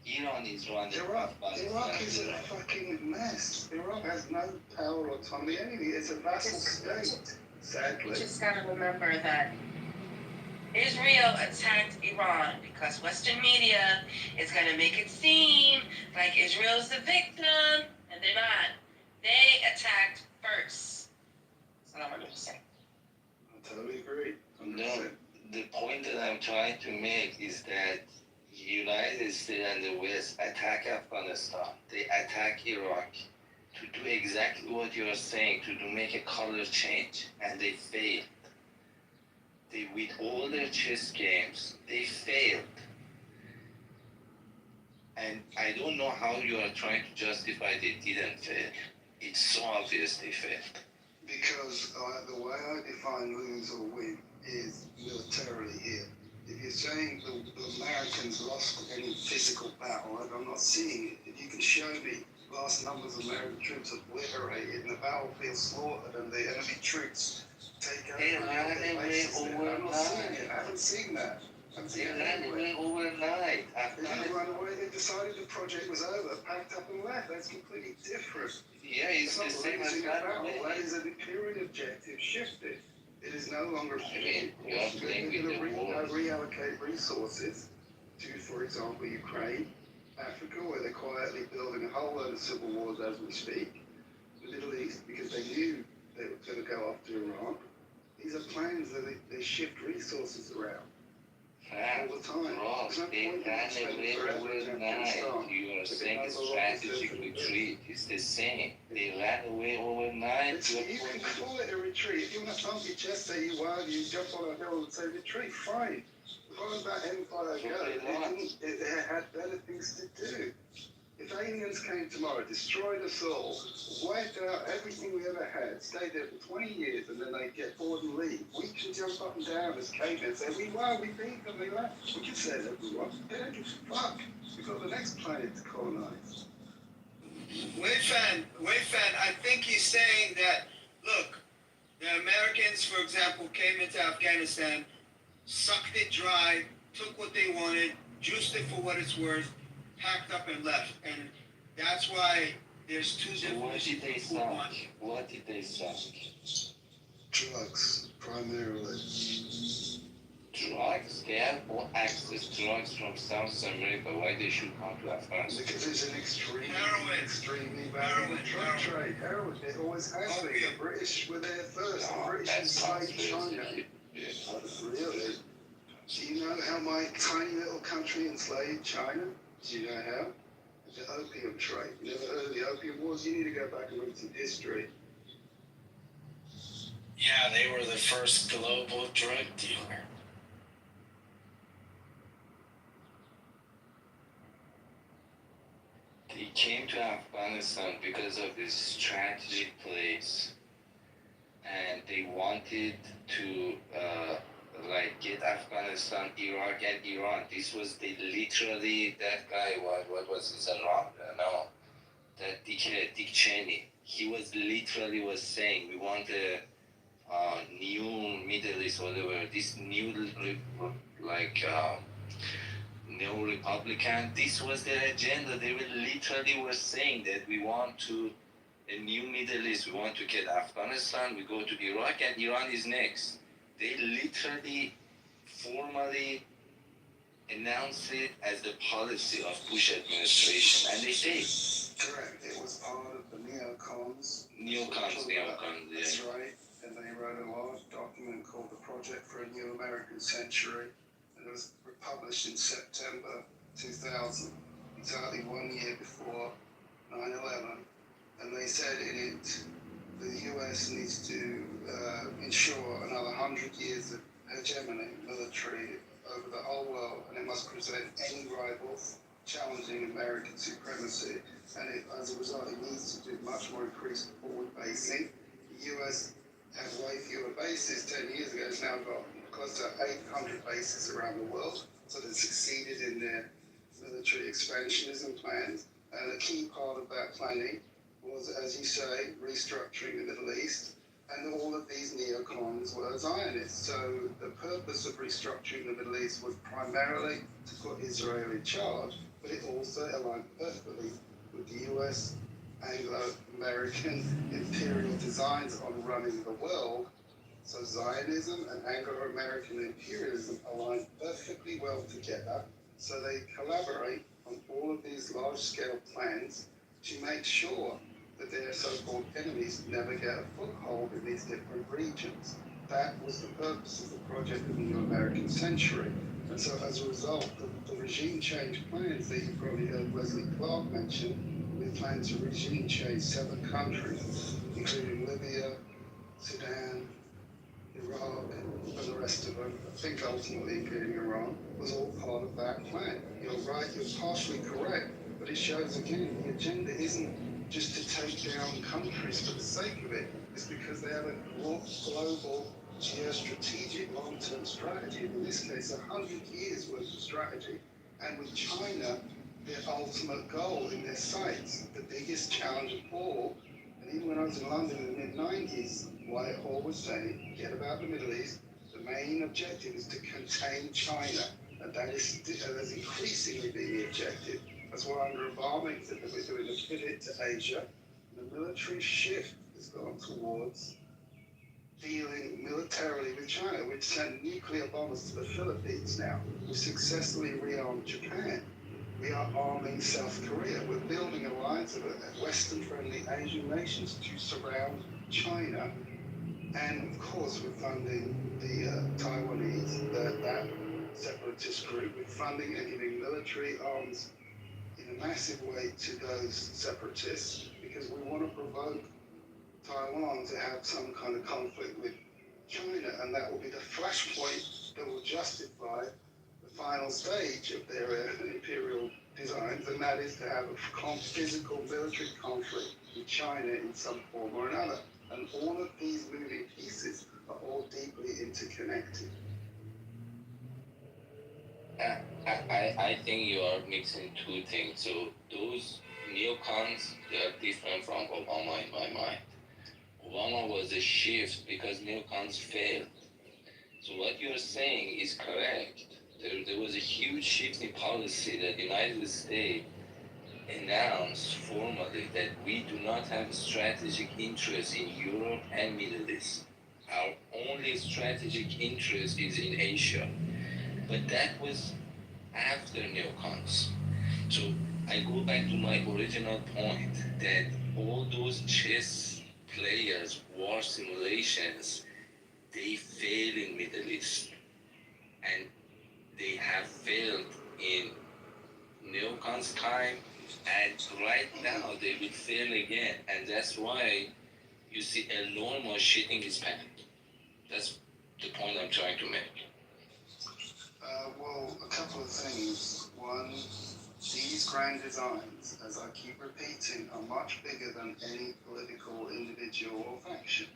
Iran is running Iraq Afghanistan. is a fucking mess. Iraq has no power or autonomy, anything. It's a vassal state, sadly. You just gotta remember that Israel attacked Iran because Western media is gonna make it seem like Israel's the victim, and they're not. They attacked first. That's what I'm gonna say. I totally agree. No, the point that I'm trying to make is that United States and the West attack Afghanistan. They attack Iraq to do exactly what you're saying, to make a color change, and they failed. They, with all their chess games, they failed. And I don't know how you are trying to justify they didn't fail. It's so obvious they failed. Because the way I define lose or win is militarily here. If you're saying the Americans lost any physical battle, I'm not seeing it. If you can show me vast numbers of American troops obliterated and the battlefield slaughtered and the enemy troops take over, They ran away I'm not seeing it. overnight. I haven't seen that. I haven't They seen it ran anywhere. away overnight. They didn't run away. They decided the project was over, packed up and left. That's completely different. Yeah, it's the not same as losing a that battle. way. That is an imperial objective shifted. It is no longer. I mean, you are playing They're with going the to world. reallocate resources to, for example, Ukraine, Africa, where they're quietly building a whole load of civil wars as we speak. The Middle East, because they knew they were going to go after Iran. These are plans that they shift resources around all the time. Ross, There's no they point in ran spending away forever in overnight. Afghanistan. You are saying a strategic retreat. It's the same. They ran You can call it a retreat. If you want to thump your chest, say you won, you jump on a hill and say retreat, fine. As long as that empire goes, it had better things to do. If aliens came tomorrow, destroyed us all, wiped out everything we ever had, stayed there for 20 years, and then they get bored and leave, we can jump up and down as cavemen and say, we won, we beat them, they left. We can say that we won. They don't give a fuck. We've got the next planet to colonize. Wei-Fan, I think he's saying that, look, the Americans, for example, came into Afghanistan, sucked it dry, took what they wanted, juiced it for what it's worth, packed up and left. And that's why there's two definitions of who won. What did they suck? Drugs, primarily. Drugs? They have access to drugs from South America. Why they should come to Afghanistan? Because it's an extremely Heroin. valuable drug trade. Heroin. It always has been. The British were there first. The British enslaved China. Really? Do you know how my tiny little country enslaved China? Do you know how? The opium trade. You never heard of the opium wars? You need to go back and look some history. Yeah, they were the first global drug dealer. They came to Afghanistan because of this strategic place, and they wanted to get Afghanistan, Iraq, and Iran. This was that guy. What was his Iran? No, that Dick Cheney. He was saying we want a new Middle East, whatever. This new neo-Republican, this was their agenda. They were saying that we want a new Middle East. We want to get Afghanistan, we go to Iraq, and Iran is next. They literally, formally announced it as the policy of Bush administration, and they did. Correct. It was part of the neocons. Neocons, That's right. And they wrote a large document called the Project for a New American Century. And it was published in September 2000, exactly 1 year before 9/11. And they said in it, the US needs to ensure another 100 years of hegemony, military, over the whole world, and it must present any rivals challenging American supremacy. And as a result, it needs to do much more increased forward basing. The US had way fewer bases 10 years ago. It's now got close to 800 bases around the world. So they succeeded in their military expansionism plans. And a key part of that planning was, as you say, restructuring the Middle East. And all of these neocons were Zionists. So the purpose of restructuring the Middle East was primarily to put Israel in charge, but it also aligned perfectly with the US Anglo-American imperial designs on running the world. So Zionism and Anglo-American imperialism align perfectly well together. So they collaborate on all of these large-scale plans to make sure that their so-called enemies never get a foothold in these different regions. That was the purpose of the Project of the New American Century. And so as a result, the regime change plans that you probably heard Wesley Clark mention, we plan to regime change 7 countries, including Libya, Sudan, Iraq, and the rest of them, I think ultimately including Iran, was all part of that plan. You're right, you're partially correct, but it shows again, the agenda isn't just to take down countries for the sake of it. It's because they have a global geostrategic long-term strategy, in this case 100 years worth of strategy, and with China, their ultimate goal in their sights, the biggest challenge of all. And even when I was in London in the mid-90s, Wyatt Hall was saying, forget about the Middle East, the main objective is to contain China, and that is increasingly being the objective. That's why under Obama, he said that we're doing a pivot to Asia. The military shift has gone towards dealing militarily with China. We've sent nuclear bombers to the Philippines now. We've successfully rearmed Japan. We are arming South Korea. We're building alliances with Western-friendly Asian nations to surround China. And of course, we're funding the Taiwanese, that separatist group. We're funding and giving military arms in a massive way to those separatists because we want to provoke Taiwan to have some kind of conflict with China, and that will be the flashpoint that will justify the final stage of their imperial designs, and that is to have a physical military conflict with China in some form or another. And all of these moving pieces are all deeply interconnected. I think you are mixing two things. So those neocons, they are different from Obama in my mind. Obama was a shift because neocons failed. So what you're saying is correct. There was a huge shift in policy that the United States announced formally that we do not have strategic interest in Europe and Middle East. Our only strategic interest is in Asia. But that was after neocons. So I go back to my original point that all those chess players, war simulations, they fail in Middle East. And they have failed in neocons time, and right now they will fail again. And that's why you see enormous shitting his pants. That's the point I'm trying to make. Well, a couple of things. One, these grand designs, as I keep repeating, are much bigger than any political individual or faction.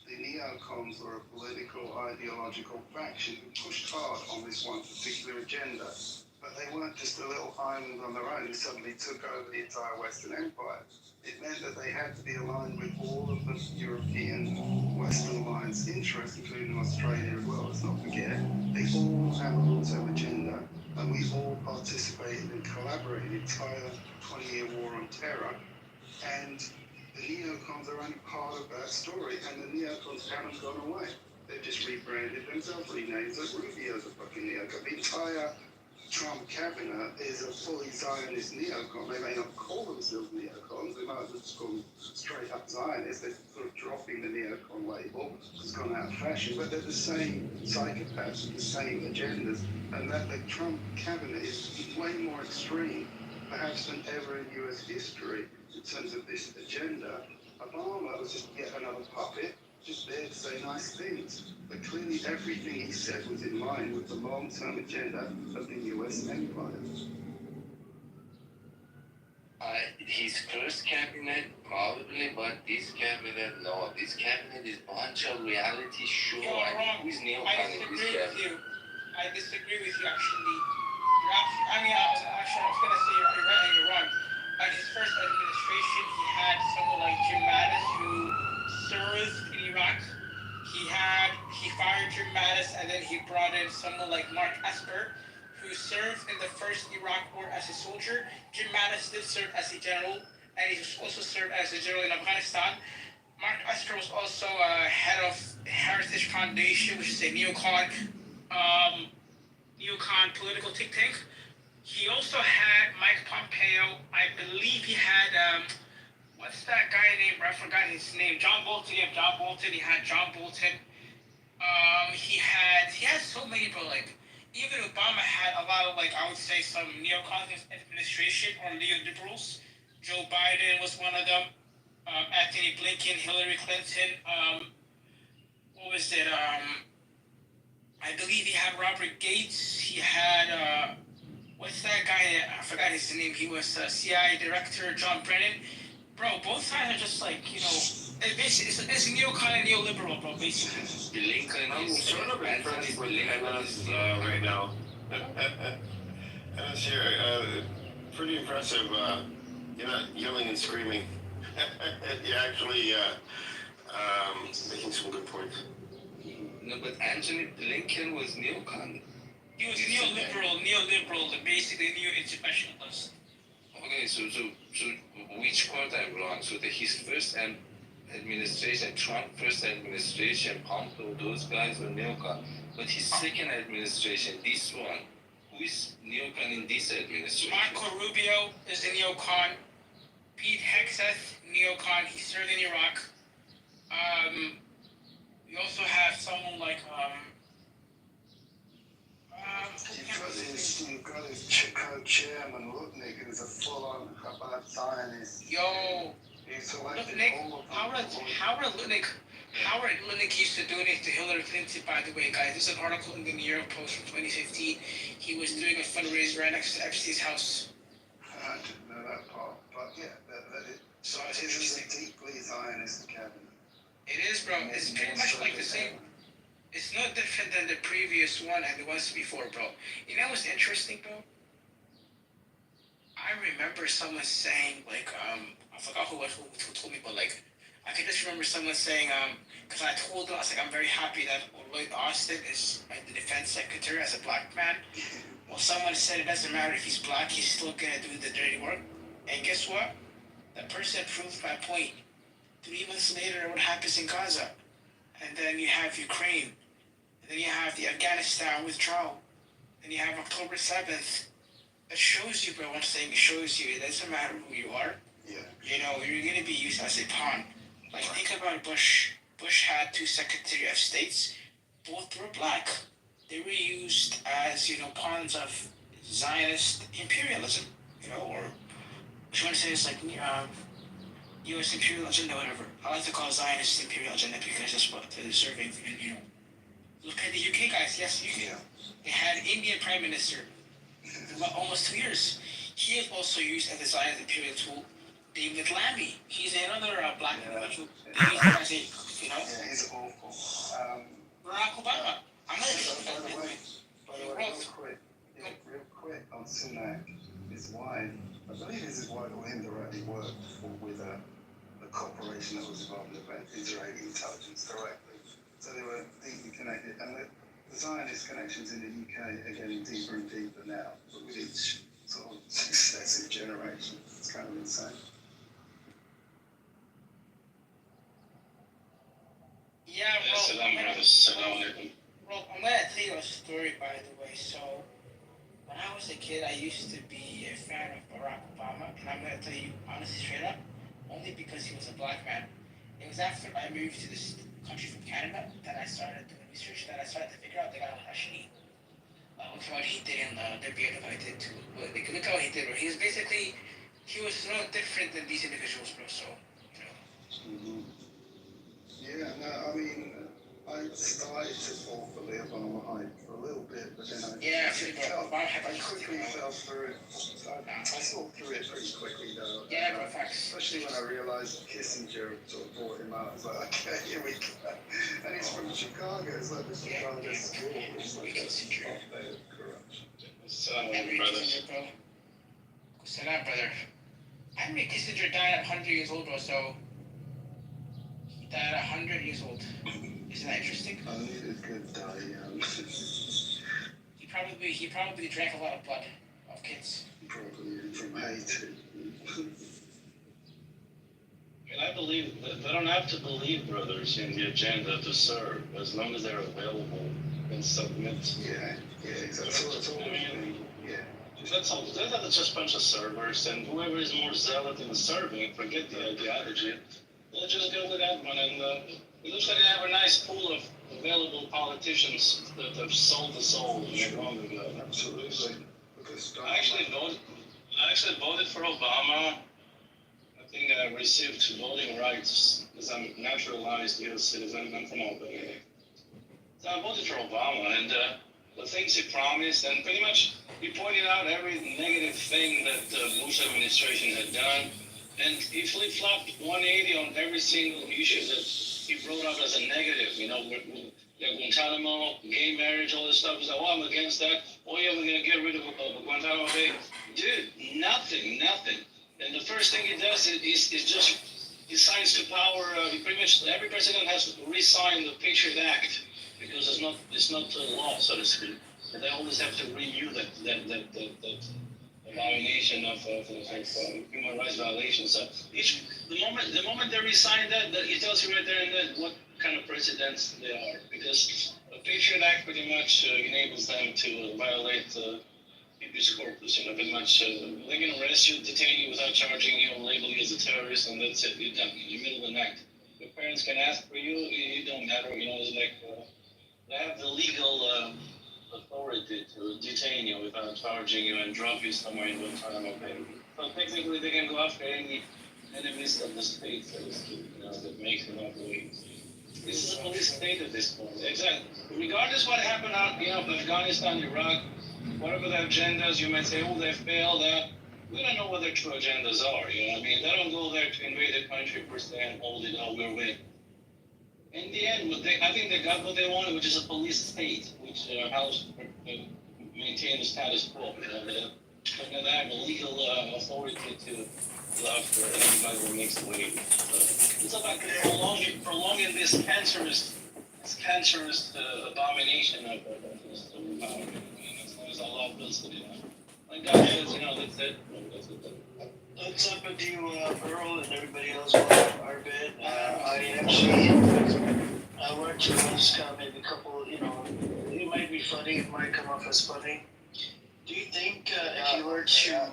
The neocons were a political, ideological faction who pushed hard on this one particular agenda. But they weren't just a little island on their own who suddenly took over the entire Western Empire. It meant that they had to be aligned with all of the European Western Alliance interests, including Australia as well, let's not forget. They all have a long-term agenda, and we all participated and collaborated in the entire 20-year war on terror. And the neocons are only part of that story, and the neocons haven't gone away. They've just rebranded themselves, renamed as Rubio's a fucking neocon. The entire Trump cabinet is a fully Zionist neocon. They may not call themselves neocons, they might as well just call them straight up Zionists. They're sort of dropping the neocon label, it's gone out of fashion, but they're the same psychopaths with the same agendas, and that the Trump cabinet is way more extreme, perhaps than ever in US history, in terms of this agenda. Obama was just yet another puppet, just there to say nice things. But clearly everything he said was in line with the long-term agenda of the US empire. His first cabinet, probably, but this cabinet, no. This cabinet is bunch of reality show. You're wrong. Who's neocon I in this disagree with cabinet? you. I disagree with you, actually. I was going to say you're right and you're wrong. In his first administration, he had someone like Jim Mattis who served in Iraq. He fired Jim Mattis, and then he brought in someone like Mark Esper, who served in the first Iraq war as a soldier. Jim Mattis did serve as a general, and he also served as a general in Afghanistan. Mark Esper was also head of Heritage Foundation, which is a neocon political think tank. He also had Mike Pompeo. I believe he had what's that guy named? I forgot his name. John Bolton. Yeah, John Bolton. He had John Bolton. He had so many, but like even Obama had a lot of, like, I would say, some neocon administration or neoliberals. Joe Biden was one of them. Anthony Blinken, Hillary Clinton. What was it? I believe he had Robert Gates. He had what's that guy? I forgot his name. He was CIA director, John Brennan. Bro, both sides are just like, it's neocon and neoliberal, bro, basically. Lincoln I'm is sort of impressed with Anna's right now. Anna's here. Pretty impressive. You're not yelling and screaming. You're actually making some good points. No, but Anthony Blinken was neocon. He was neoliberal, basically neo-interventionalist. Okay, so which part I'm wrong? So his first administration, Trump first administration, Pompeo, those guys were neocon. But his second administration, this one, who is neocon in this administration? Marco Rubio is a neocon. Pete Hegseth, neocon. He served in Iraq. We also have someone like You've got his co-chairman Lutnick, who's a full-on Chabad Zionist. Yo, He Look, selected Nick, all of them. Howard Linick used to donate to Hillary Clinton, by the way, guys. There's an article in the New York Post from 2015. He was doing a fundraiser right next to Epstein's house. I didn't know that part, but yeah, So it's it is interesting. a deeply Zionist cabinet. It is, bro. It's pretty much like the same. It's no different than the previous one and the ones before, bro. You know what's interesting, bro? I remember someone saying, like, I forgot who told me, but, like, I can just remember someone saying, because I told them, I was like, I'm very happy that Lloyd Austin is the defense secretary as a black man. Well, someone said it doesn't matter if he's black, he's still gonna do the dirty work. And guess what? That person proved my point. 3 months later, what happens in Gaza? And then you have Ukraine. And then you have the Afghanistan withdrawal. And you have October 7th. It shows you, bro, one thing, it shows you, it doesn't matter who you are. Yeah. You know, you're going to be used as a pawn. Like, think about Bush. Bush had 2 Secretary of States. Both were black. They were used as, you know, pawns of Zionist imperialism. You know, or, what you want to say is like, U.S. imperial agenda, whatever. I like to call Zionist imperial agenda because that's what they're serving. And, you know, look at the UK guys. Yes, UK. Yeah. They had an Indian prime minister for about almost 2 years. He is also used as a Zionist imperial tool. David Lammy, he's another black individual. They use him as a, you know. Yeah, he's awful. Barack Obama. I'm not By the way, real quick on Sunak, his wife, I believe his wife or indirectly worked with a corporation that was involved in Israeli intelligence directly. So they were deeply connected. And the Zionist connections in the UK are getting deeper and deeper now, but with each sort of successive generation. It's kind of insane. Yeah, well, I'm gonna tell you a story, by the way. So, when I was a kid, I used to be a fan of Barack Obama, and I'm gonna tell you honestly, straight up, only because he was a black man. It was after I moved to this country from Canada that I started doing research, that I started to figure out the guy was actually, look at what he did in the debate of what I did too. Look at what he did. He was basically, he was no different than these individuals, bro. So, you know. Mm-hmm. Yeah, no, I mean, I started to fall for the Obama hype for a little bit, but then I quickly fell through it. I saw through it pretty quickly, though. Yeah, bro, facts. Especially when I realized Kissinger sort of brought him out. I was like, okay, here we go. And he's from Chicago. It's like the Chicago school. It's like a corruption. Brother. Sit down, brother. Henry Kissinger died at 100 years old or so. He died at 100 years old. Isn't that interesting? Only the good die young. He probably drank a lot of blood of kids. Probably from hate. And I believe that they don't have to believe, brothers, in the agenda to serve, as long as they're available and submit. Yeah, exactly. That's all I mean, yeah. that's just a bunch of servers, and whoever is more zealot in serving, forget the attitude. They'll just go with that one, and it looks like they have a nice pool of available politicians that have sold the soul not long ago. Absolutely. Because I actually voted for Obama. I think I received voting rights because I'm a naturalized U.S. citizen. I'm from Albania. So I voted for Obama, and the things he promised, and pretty much he pointed out every negative thing that the Bush administration had done, and he flip-flopped 180 on every single issue that he brought up as a negative. You know, Guantanamo, gay marriage, all this stuff. He's like, I'm against that. Oh yeah, we're gonna get rid of Guantanamo Bay. Dude, nothing. And the first thing he does is just he signs to power. Pretty much every president has to re-sign the Patriot Act because it's not law, so to speak. And they always have to renew that abomination of human rights violations. So the moment they resign that, it tells you right there and then what kind of presidents they are, because the Patriot Act pretty much enables them to violate habeas corpus. You know, pretty much they can arrest you, detain you without charging you, label you as a terrorist, and that's it. You're done. You're middle of the night. Your parents can ask for you. It don't matter. You know, it's like they have the legal authority to detain you without charging you and drop you somewhere in Guantanamo Bay. So technically, they can go after enemies of the state, so to speak, that make them operate. This is a police state at this point. Exactly. Regardless what happened out, Afghanistan, Iraq, whatever the agendas, you might say, oh, they failed. We don't know what their true agendas are. You know what I mean? They don't go there to invade the country per se and hold it out. We're winning. In the end, I think they got what they wanted, which is a police state, which helps maintain the status quo. They have a legal authority to go after anybody that makes the wave. It's about prolonging this cancerous abomination of this power. As long as Allah builds it, like God says, that's it. What's up with you, Earl, and everybody else on our bed? I want to ask maybe a couple, it might be funny, it might come off as funny. Do you think if you were to,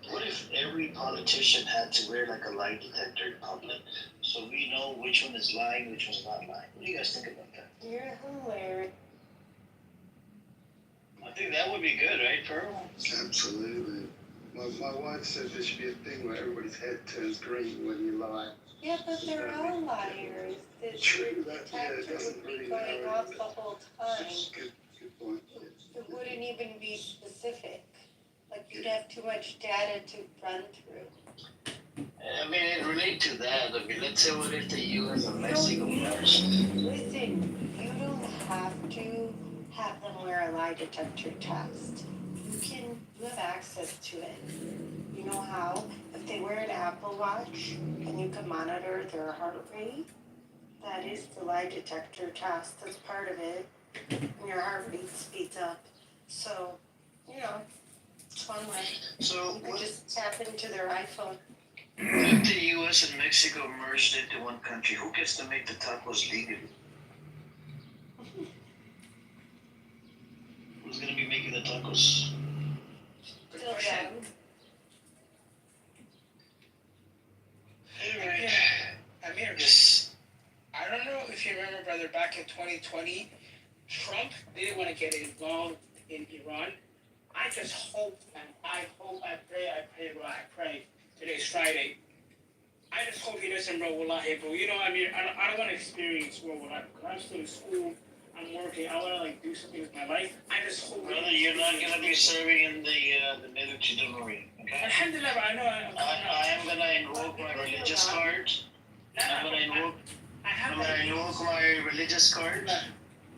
what if every politician had to wear like a lie detector in public, so we know which one is lying, which one's not lying? What do you guys think about that? You're hilarious. I think that would be good, right, Pearl? Absolutely. My wife said there should be a thing where everybody's head turns green when you lie. Yeah, but they're all liars. The True, that detector doesn't would be really going know. off the whole time. Good point. It wouldn't even be specific. Like you'd have too much data to run through. I mean, it relates to that. I mean, let's say what if the U.S. and Mexico merged? Listen, you don't have to have them wear a lie detector test. You have access to it. You know how? If they wear an Apple Watch and you can monitor their heart rate, that is the lie detector test. That's part of it. And your heart rate speeds up. So, it's one way. So, You could just tap into their iPhone. if the U.S. and Mexico merged into one country, who gets to make the tacos legal? Who's going to be making the tacos? Still them. Alright. Amir, Yes. I don't know if you remember, brother, back in 2020, Trump didn't want to get involved in Iran. I just hope, and I pray. Today's Friday. I just hope he doesn't roll wallahi, bro. I don't want to experience roll wallahi because I'm still in school. I'm working. I want to do something with my life. I just hope. Brother, you're not going to be serving in the military, don't worry. Okay? Alhamdulillah, I know. I am going to invoke my religious card. I'm going to invoke my religious card.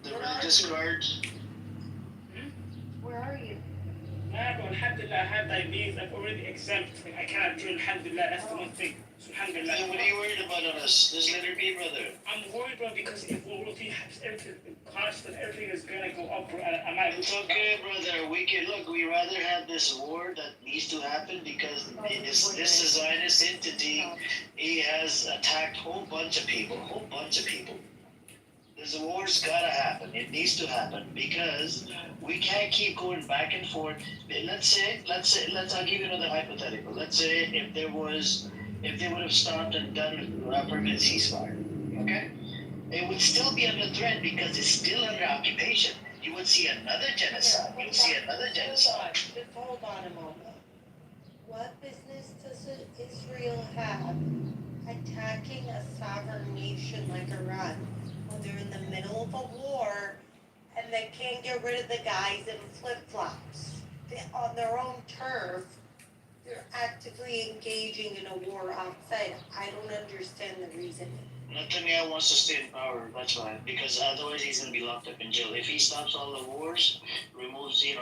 The religious card. Where are you? Nah, bro, alhamdulillah, I have diabetes. I'm already exempt. I cannot do alhamdulillah. That's the one thing. So, alhamdulillah. Then what are you worried about on us? Just let her be, brother. I'm worried, bro, because if World War has everything constant, everything is gonna go up. I might. It's okay, brother. We rather have this war that needs to happen because this Zionist entity, he has attacked a whole bunch of people. This war's gotta happen. It needs to happen because we can't keep going back and forth. I'll give you another hypothetical. Let's say if they would have stopped and done a permanent ceasefire, okay? It would still be under threat because it's still under occupation. You would see another genocide. Just hold on a moment. What business does Israel have attacking a sovereign nation like Iran when they're in the middle of a war and they can't get rid of the guys in flip-flops? On their own turf, they're actively engaging in a war outside. I don't understand the reasoning. Netanyahu wants to stay in power, that's why. Because otherwise he's going to be locked up in jail. If he stops all the wars,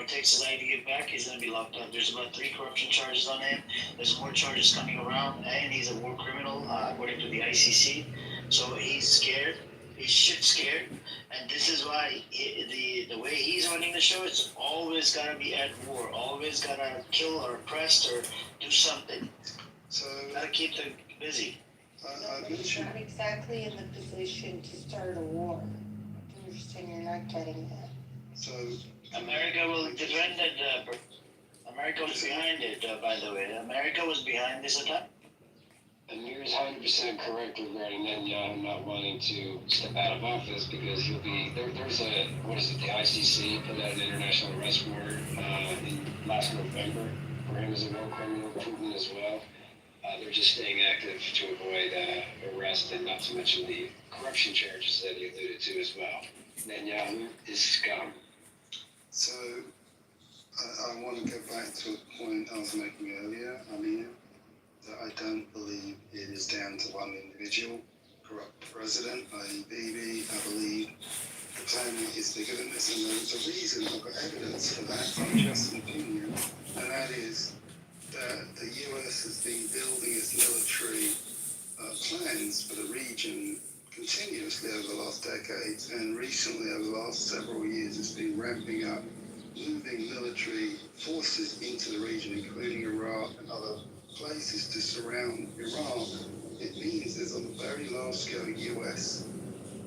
takes his ID back, he's going to be locked up. There's about 3 corruption charges on him. There's more charges coming around, and he's a war criminal, according to the ICC. So he's scared. He's shit scared. And this is why the way he's running the show, it's always got to be at war. Always got to kill or oppress or do something. So Got to keep them busy. I He's mentioned not exactly in the position to start a war. I understand you're not getting that. so America will defend it. America was behind it, by the way. America was behind this attack. Amir is 100% correct regarding Netanyahu not wanting to step out of office because he'll be there's the ICC put out an international arrest warrant in last November for him as a war criminal, Putin as well. for just staying active to avoid arrest and not to mention the corruption charges that he alluded to as well. Netanyahu is scum. So I want to go back to a point I was making earlier, Amir, that I don't believe it is down to one individual, corrupt president, i.e. Bibi. I believe the plan is bigger than this, and there's a reason, I've got evidence for that, it's not just an opinion, and that is that the US has been building its military plans for the region continuously over the last decades, and recently over the last several years it's been ramping up, moving military forces into the region, including Iraq and other places to surround Iran. It means there's a very large scale US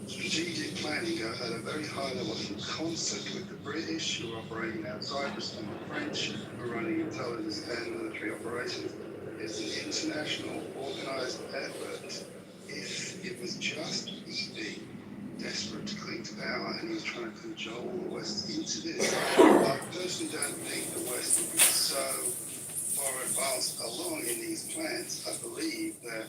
strategic planning at a very high level in concert with the British, who are operating out Cyprus, and the French, who are running intelligence and military operations. It's an international organized effort. If it was just Bibi desperate to cling to power and he was trying to cajole the West into this, I personally don't think the West would be so far advanced along in these plans. I believe that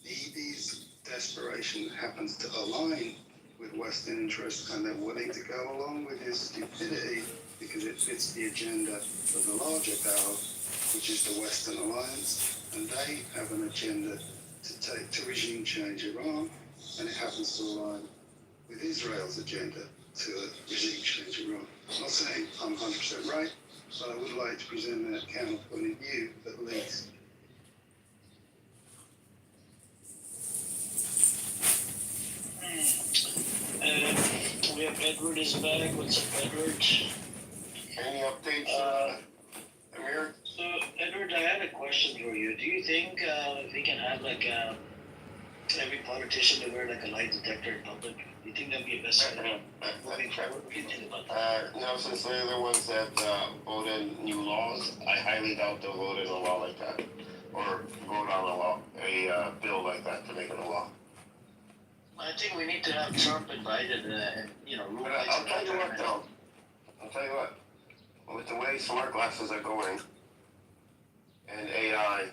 Bibi's desperation happens to align with Western interests, and they're willing to go along with his stupidity because it fits the agenda of the larger power, which is the Western alliance, and they have an agenda to regime change Iran, and it happens to align with Israel's agenda to regime change Iran. I'm not saying I'm 100% right, but I would like to present that counterpoint of view at least. We have Edward is back. What's up, Edward? Any updates, Amir? So, Edward, I had a question for you. Do you think if we can have like every politician to wear like a lie detector in public, do you think that'd be a best idea moving forward? What do you think about that? No, since they're the ones that voted new laws, I highly doubt they'll vote in a law like that, or vote on a bill like that to make it a law. I think we need to have Trump invited and, rule But I'll tell you what, though. I'll tell you what. With the way smart glasses are going, and AI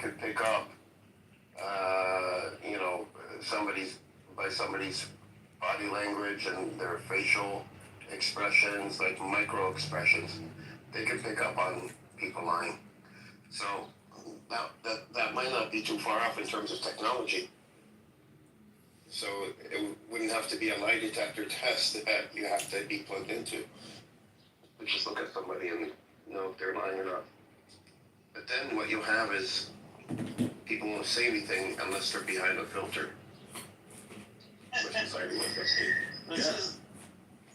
could pick up, somebody's body language and their facial expressions, like micro expressions. They could pick up on people lying. So that might not be too far off in terms of technology. So it wouldn't have to be a lie detector test that you have to be plugged into. We just look at somebody and know if they're lying or not. But then what you'll have is people won't say anything unless they're behind a filter. Which is already what that's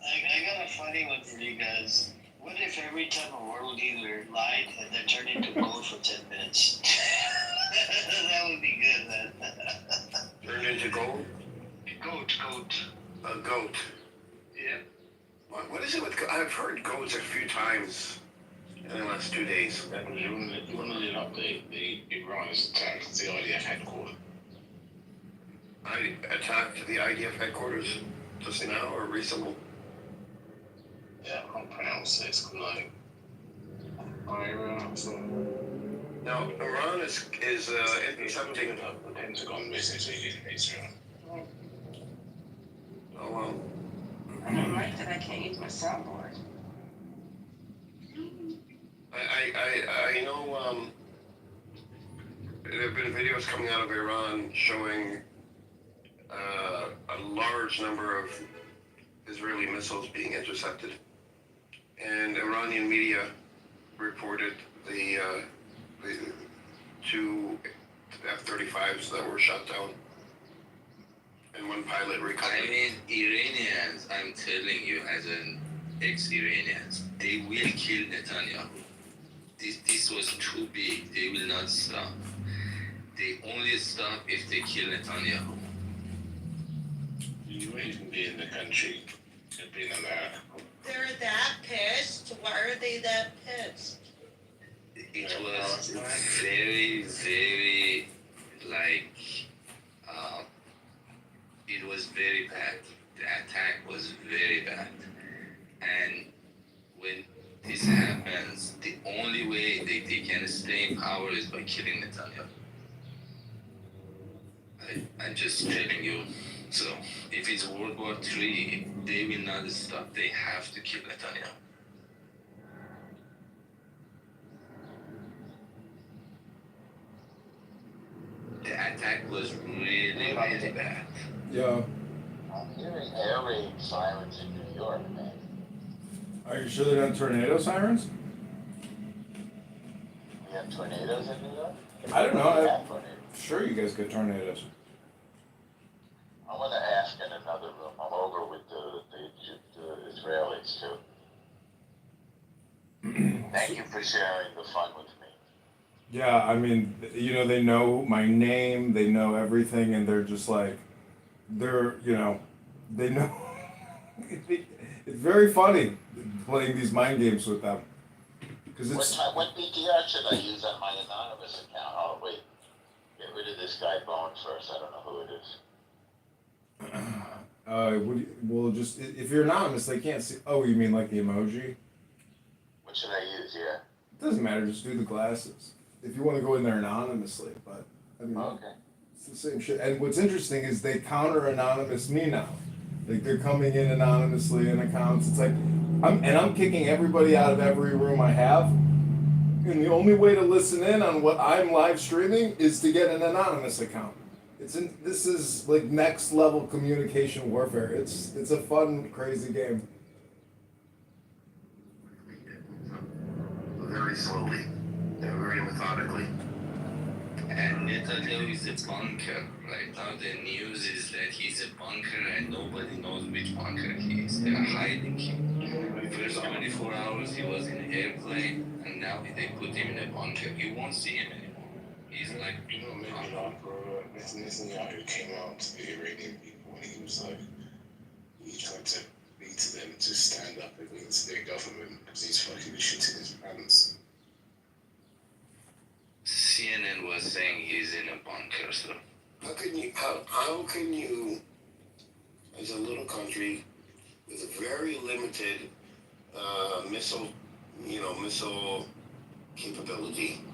I got a funny one for you guys. What if every time a world leader lied and then turned into gold for 10 minutes? That would be good, man. Turned into gold? Goat. A goat. Yeah. What is it with I've heard goats a few times in the last 2 days. That was you want to an update. The Iran is attacked the IDF headquarters. I attacked the IDF headquarters just now or recently. Yeah, I can't pronounce it. It's like Iran. Now, Iran is intercepting. The Pentagon message Israel. Oh well. I don't like that I can't use my soundboard. I know. There have been videos coming out of Iran showing a large number of Israeli missiles being intercepted, and Iranian media reported the two F-35s that were shot down, and one pilot recovered. I mean, Iranians, I'm telling you, as an ex-Iranians, they will kill Netanyahu. This was too big. They will not stop. They only stop if they kill Netanyahu. You ain't even be in the country. You'd be in America. They're that pissed? Why are they that pissed? It was very, very, it was very bad. The attack was very bad. And when this happens, the only way they can stay in power is by killing Netanyahu. I'm just telling you. So, if it's World War III, they will not stop. They have to kill Netanyahu. The attack was really, really bad. Yeah. I'm hearing air raid sirens in New York, man. Are you sure they're not tornado sirens? We have tornadoes in New York? I don't know. We I'm have tornadoes. sure you guys get tornadoes. I want to ask in another room. I'm over with the Israelis too. Thank you for sharing the fun with me. Yeah, I mean, you know, they know my name, they know everything, and they're just like, they know. It's very funny playing these mind games with them. Because it's. What BTR should I use on my anonymous account? Oh, wait. Get rid of this guy Bone first. I don't know who it is. Well, just if you're anonymous, they can't see. Oh, you mean like the emoji? What should I use? Yeah. It doesn't matter. Just do the glasses if you want to go in there anonymously. But I mean, Okay. it's the same shit. And what's interesting is they counter anonymous me now. Like they're coming in anonymously in accounts. It's like I'm kicking everybody out of every room I have. And the only way to listen in on what I'm live streaming is to get an anonymous account. This is like next level communication warfare. It's a fun, crazy game. Very slowly, very methodically. And Netanyahu is a bunker. Right now, the news is that he's a bunker and nobody knows which bunker he is. They are hiding him. The first 24 hours he was in an airplane, and now they put him in a bunker. You won't see him anymore. He's like, Maybe not, bro. Netanyahu came out to the Iranian people and he was like, he tried to beat them to stand up against their government because he's fucking shitting his pants. CNN was saying he's in a bunker, so. How can you, as a little country with a very limited missile capability,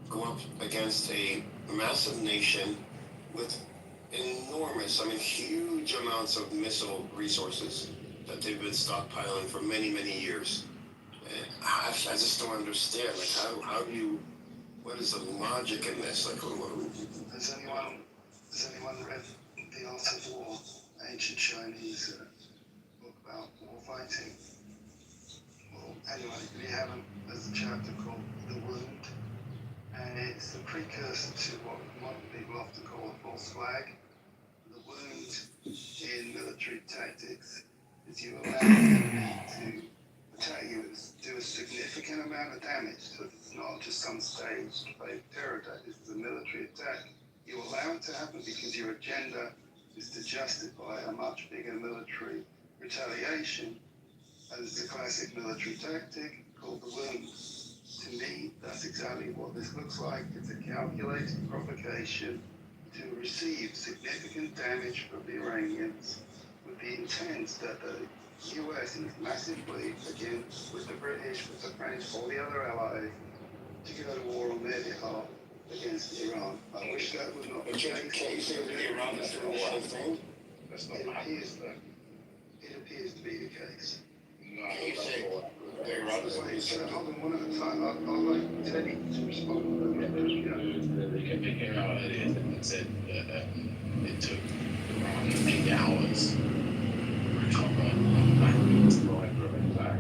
go up against a massive nation with huge amounts of missile resources that they've been stockpiling for many, many years? I just don't understand. Like, how do you? What is the logic in this? Like, Has anyone read The Art of War, ancient Chinese book about war fighting? Well, anyway, if you haven't, there's a chapter called The Wound, and it's the precursor to what modern people often call a false flag. The wound in military tactics is you allow the enemy to attack you and do a significant amount of damage. So it's not just some staged fake terror attack, this is a military attack. You allow it to happen because your agenda is to justify a much bigger military retaliation. And it's a classic military tactic called the wound. To me, that's exactly what this looks like. It's a calculated provocation to receive significant damage from the Iranians with the intent that the US is massively, again, with the British, with the French, all the other allies, to go to war on their behalf against Iran. I wish that was not the case. Can you say that Iran is doing the same thing? That's not It appears to be the case. No, Can you say that Iran is doing the same thing? Hold on one at a time. I'll like Teddy to respond. They came out earlier and said that it took around 8 hours to recover a attack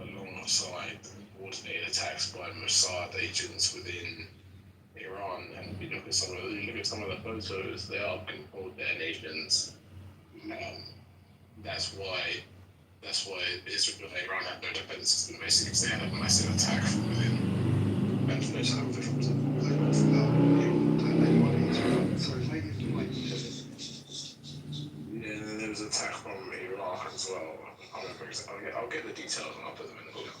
alongside coordinated attacks by Mossad agents within Iran. And if you look at some of the photos, they are controlled detonations. That's why Israel and Iran had no defense system, basically, because they had a massive attack from within. And there's no difference. Yeah, and then there was an attack from Iraq as well. I can't remember exactly. I'll get the details and I'll put them in the book.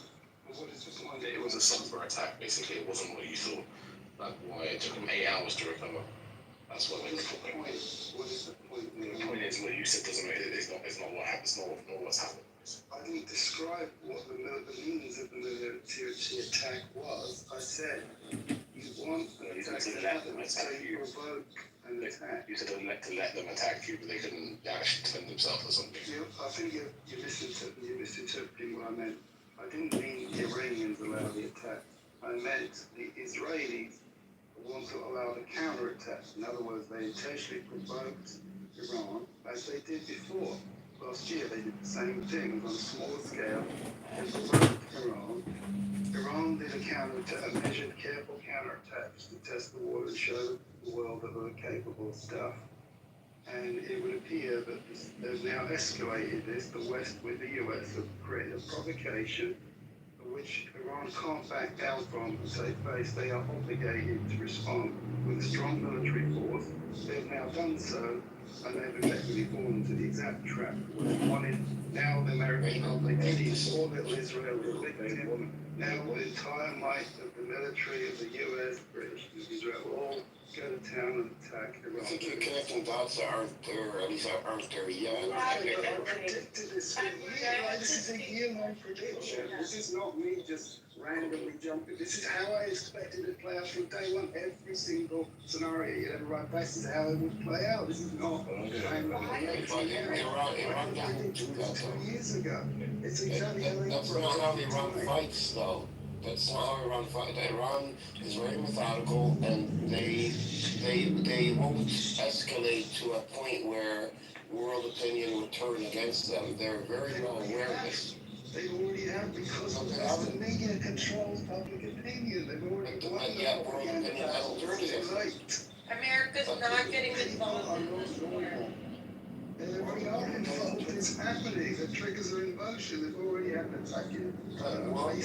It was a software attack, basically. It wasn't what you thought. That's why it took them 8 hours to recover. That's what they were talking about. What is the point? The point is, what you said doesn't make it. It's not what happened. It's not what's happened. I didn't describe what the means of the military the attack was. I said, you want an attack to happen, so you provoke an attack. You said to let them attack you, but they couldn't actually defend themselves or something. I think you're misinterpreting what I meant. I didn't mean the Iranians allow the attack. I meant the Israelis want to allow the counterattack. In other words, they intentionally provoked Iran, as they did before. Last year, they did the same thing on a smaller scale. They provoked Iran. Iran did a measured, careful counterattack to test the water and show the world that they were capable of stuff. And it would appear that they've now escalated this. The West with the US have created a provocation which Iran can't back down from and say face. They are obligated to respond with a strong military force. They've now done so, and they've effectively fallen into the exact trap where they wanted. Now the Americans, they did it for little Israel, the victim. Now the entire might of the military of the US, British, and Israel all go to town and attack Iran. I think you're connecting dots that aren't there, or at least aren't there yet. I predicted this for years. This is a year-long prediction. This is not me just randomly jumping. This is how I expected it to play out from day one. Every single scenario you ever write back, this is how it would play out. This is not randomly. Iran can't do that, 2 years ago. It's exactly how that's not how Iran fights, though. That's not how Iran fights. Iran is very methodical, and they won't escalate to a point where world opinion would turn against them. They're very well aware of this. They already have, because the media controls public opinion. They've already But yet, world opinion hasn't turned against them. America's not getting involved in this war. They already are involved. It's happening. The triggers are in motion. They've already had an attack in World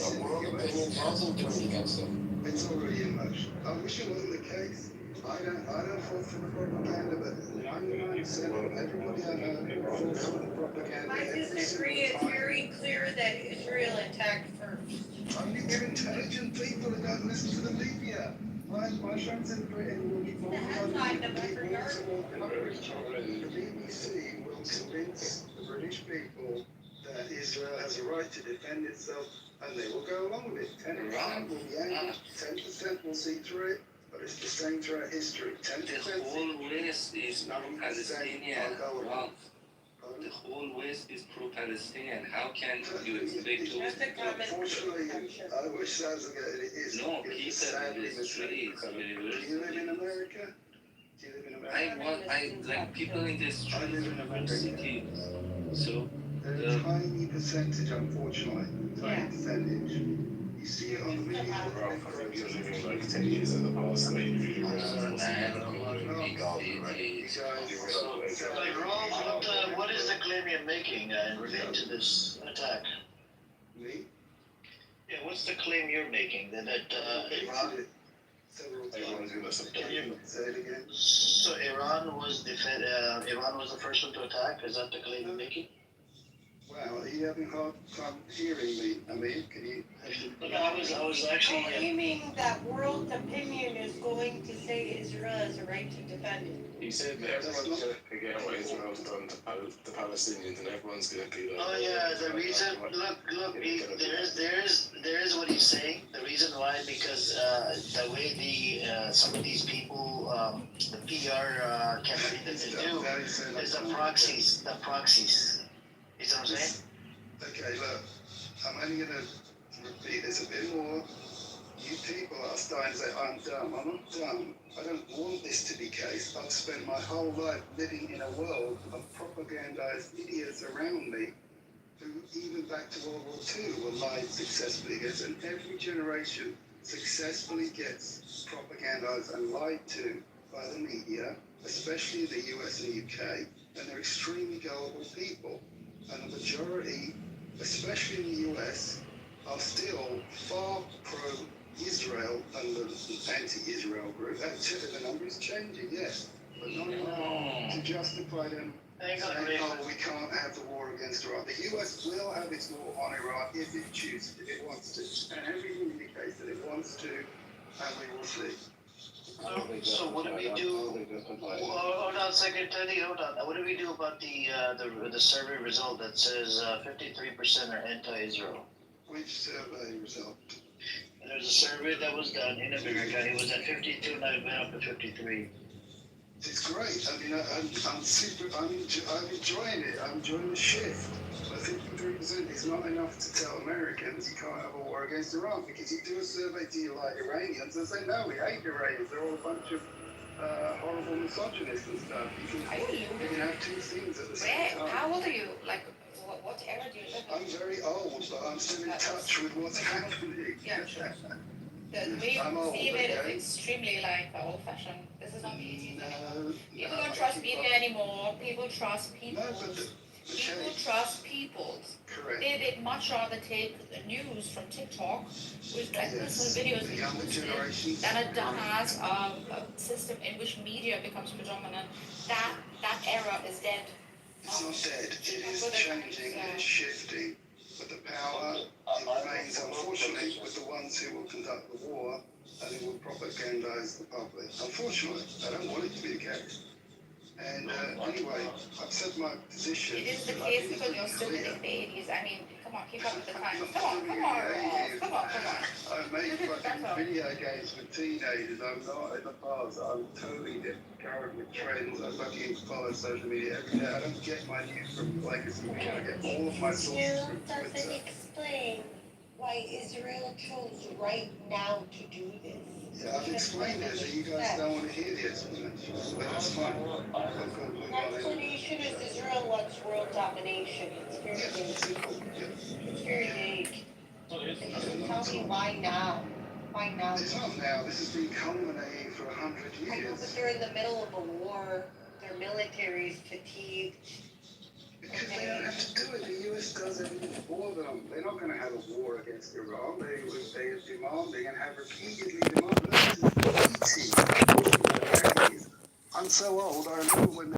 opinion hasn't turned against them. It's already in motion. I wish it wasn't the case. I don't fall for the propaganda, but 99% of everybody I know falls for the propaganda. I disagree. It's very clear that Israel attacked first. Only they're intelligent people that don't listen to the media. My friends in Britain will be more the BBC will convince the British people that Israel has a right to defend itself, and they will go along with it. 10% will be angry, 10% will see through it, but it's the same throughout history. 10% The whole West is pro-Palestinian. Wrong. The whole West is pro-Palestinian. How can you expect to? Unfortunately, I wish sounds like it is. No, people in the streets. Do you live in America? Do you live in America? I like people in the streets. I live in America. City. So They're a tiny percentage, unfortunately. Tiny percentage. You see it on the media. I think you're living like 10 years in the past, and you What is the claim you're making in relation to this attack? Me? Yeah, what's the claim you're making? That Iran? Everyone's gonna support you. Say it again. So Iran was the first one to attack. Is that the claim you're making? Wow, are you having a hard time hearing me? I mean, can you? But I was actually. Claiming that world opinion is going to say Israel has a right to defend it. He said that everyone's going to forget what Israel's done to the Palestinians, and everyone's going to be like. Oh yeah, the reason. Look. There is what he's saying. The reason why, because the way some of these people, the PR campaign that they do is the proxies. The proxies. You know what I'm saying? Okay, look, I'm only going to repeat this a bit more. You people are starting to say, I'm dumb. I'm not dumb. I don't want this to be the case. I've spent my whole life living in a world of propagandized idiots around me who, even back to World War II, were lied successfully against. And every generation successfully gets propagandized and lied to by the media, especially in the US and UK. And they're extremely gullible people. And the majority, especially in the US, are still far pro-Israel and the anti-Israel group. The number is changing, yes, but not enough to justify them saying, oh, we can't have the war against Iran. The US will have its war on Iran if it chooses, if it wants to. And everything indicates that it wants to, and we will see. So what do we do? Hold on, Secretary. Hold on. What do we do about the survey result that says 53% are anti-Israel? Which survey result? There's a survey that was done in America. It was at 52, now it went up to 53. It's great. I mean, I'm enjoying it. I'm enjoying the shift. But 53% is not enough to tell Americans you can't have a war against Iran, because you do a survey to you like Iranians and say, no, we hate Iranians. They're all a bunch of horrible misogynists and stuff. You can have two things at the same time. How old are you? Like, what era do you live in? I'm very old, but I'm still in touch with what's happening. Yeah, sure. The way I'm you old, see it is okay? extremely like old-fashioned. This is not the 80s anymore. People No, don't trust media anymore. People trust people. No, but People trust people. correct. They'd much rather take the news from TikTok with like Yes, little videos the younger generation. than a dumbass a system in which media becomes predominant. That era is dead. It's not dead. It is changing. It is shifting. But the power, it remains, unfortunately, with the ones who will conduct the war and who will propagandize the public. Unfortunately, I don't want it to be the case. And anyway, I've said my position. It is the case because you're still living in the 80s. I mean, come on, keep up with the times. Come on. I make fucking video games for teenagers. I'm not in the past. I'm totally current with trends. I fucking follow social media every day. I don't get my news from legacy media. I get all of my sources from doesn't Twitter. explain why Israel chose right now to do this. Yeah, I've explained it, but you guys don't want to hear the explanation. But that's fine. The explanation is Israel wants world domination. It's very vague. Simple. Yeah. It's very vague. Tell me why now? Why now? It's not now. This has been culminating for 100 I know, years. but they're in the middle of a war. Their military's fatigued. Because they don't have to do it. The US does everything for them. They're not going to have a war against Iran. They are demanding and have repeatedly demanded. This is 80. I'm so old. I remember when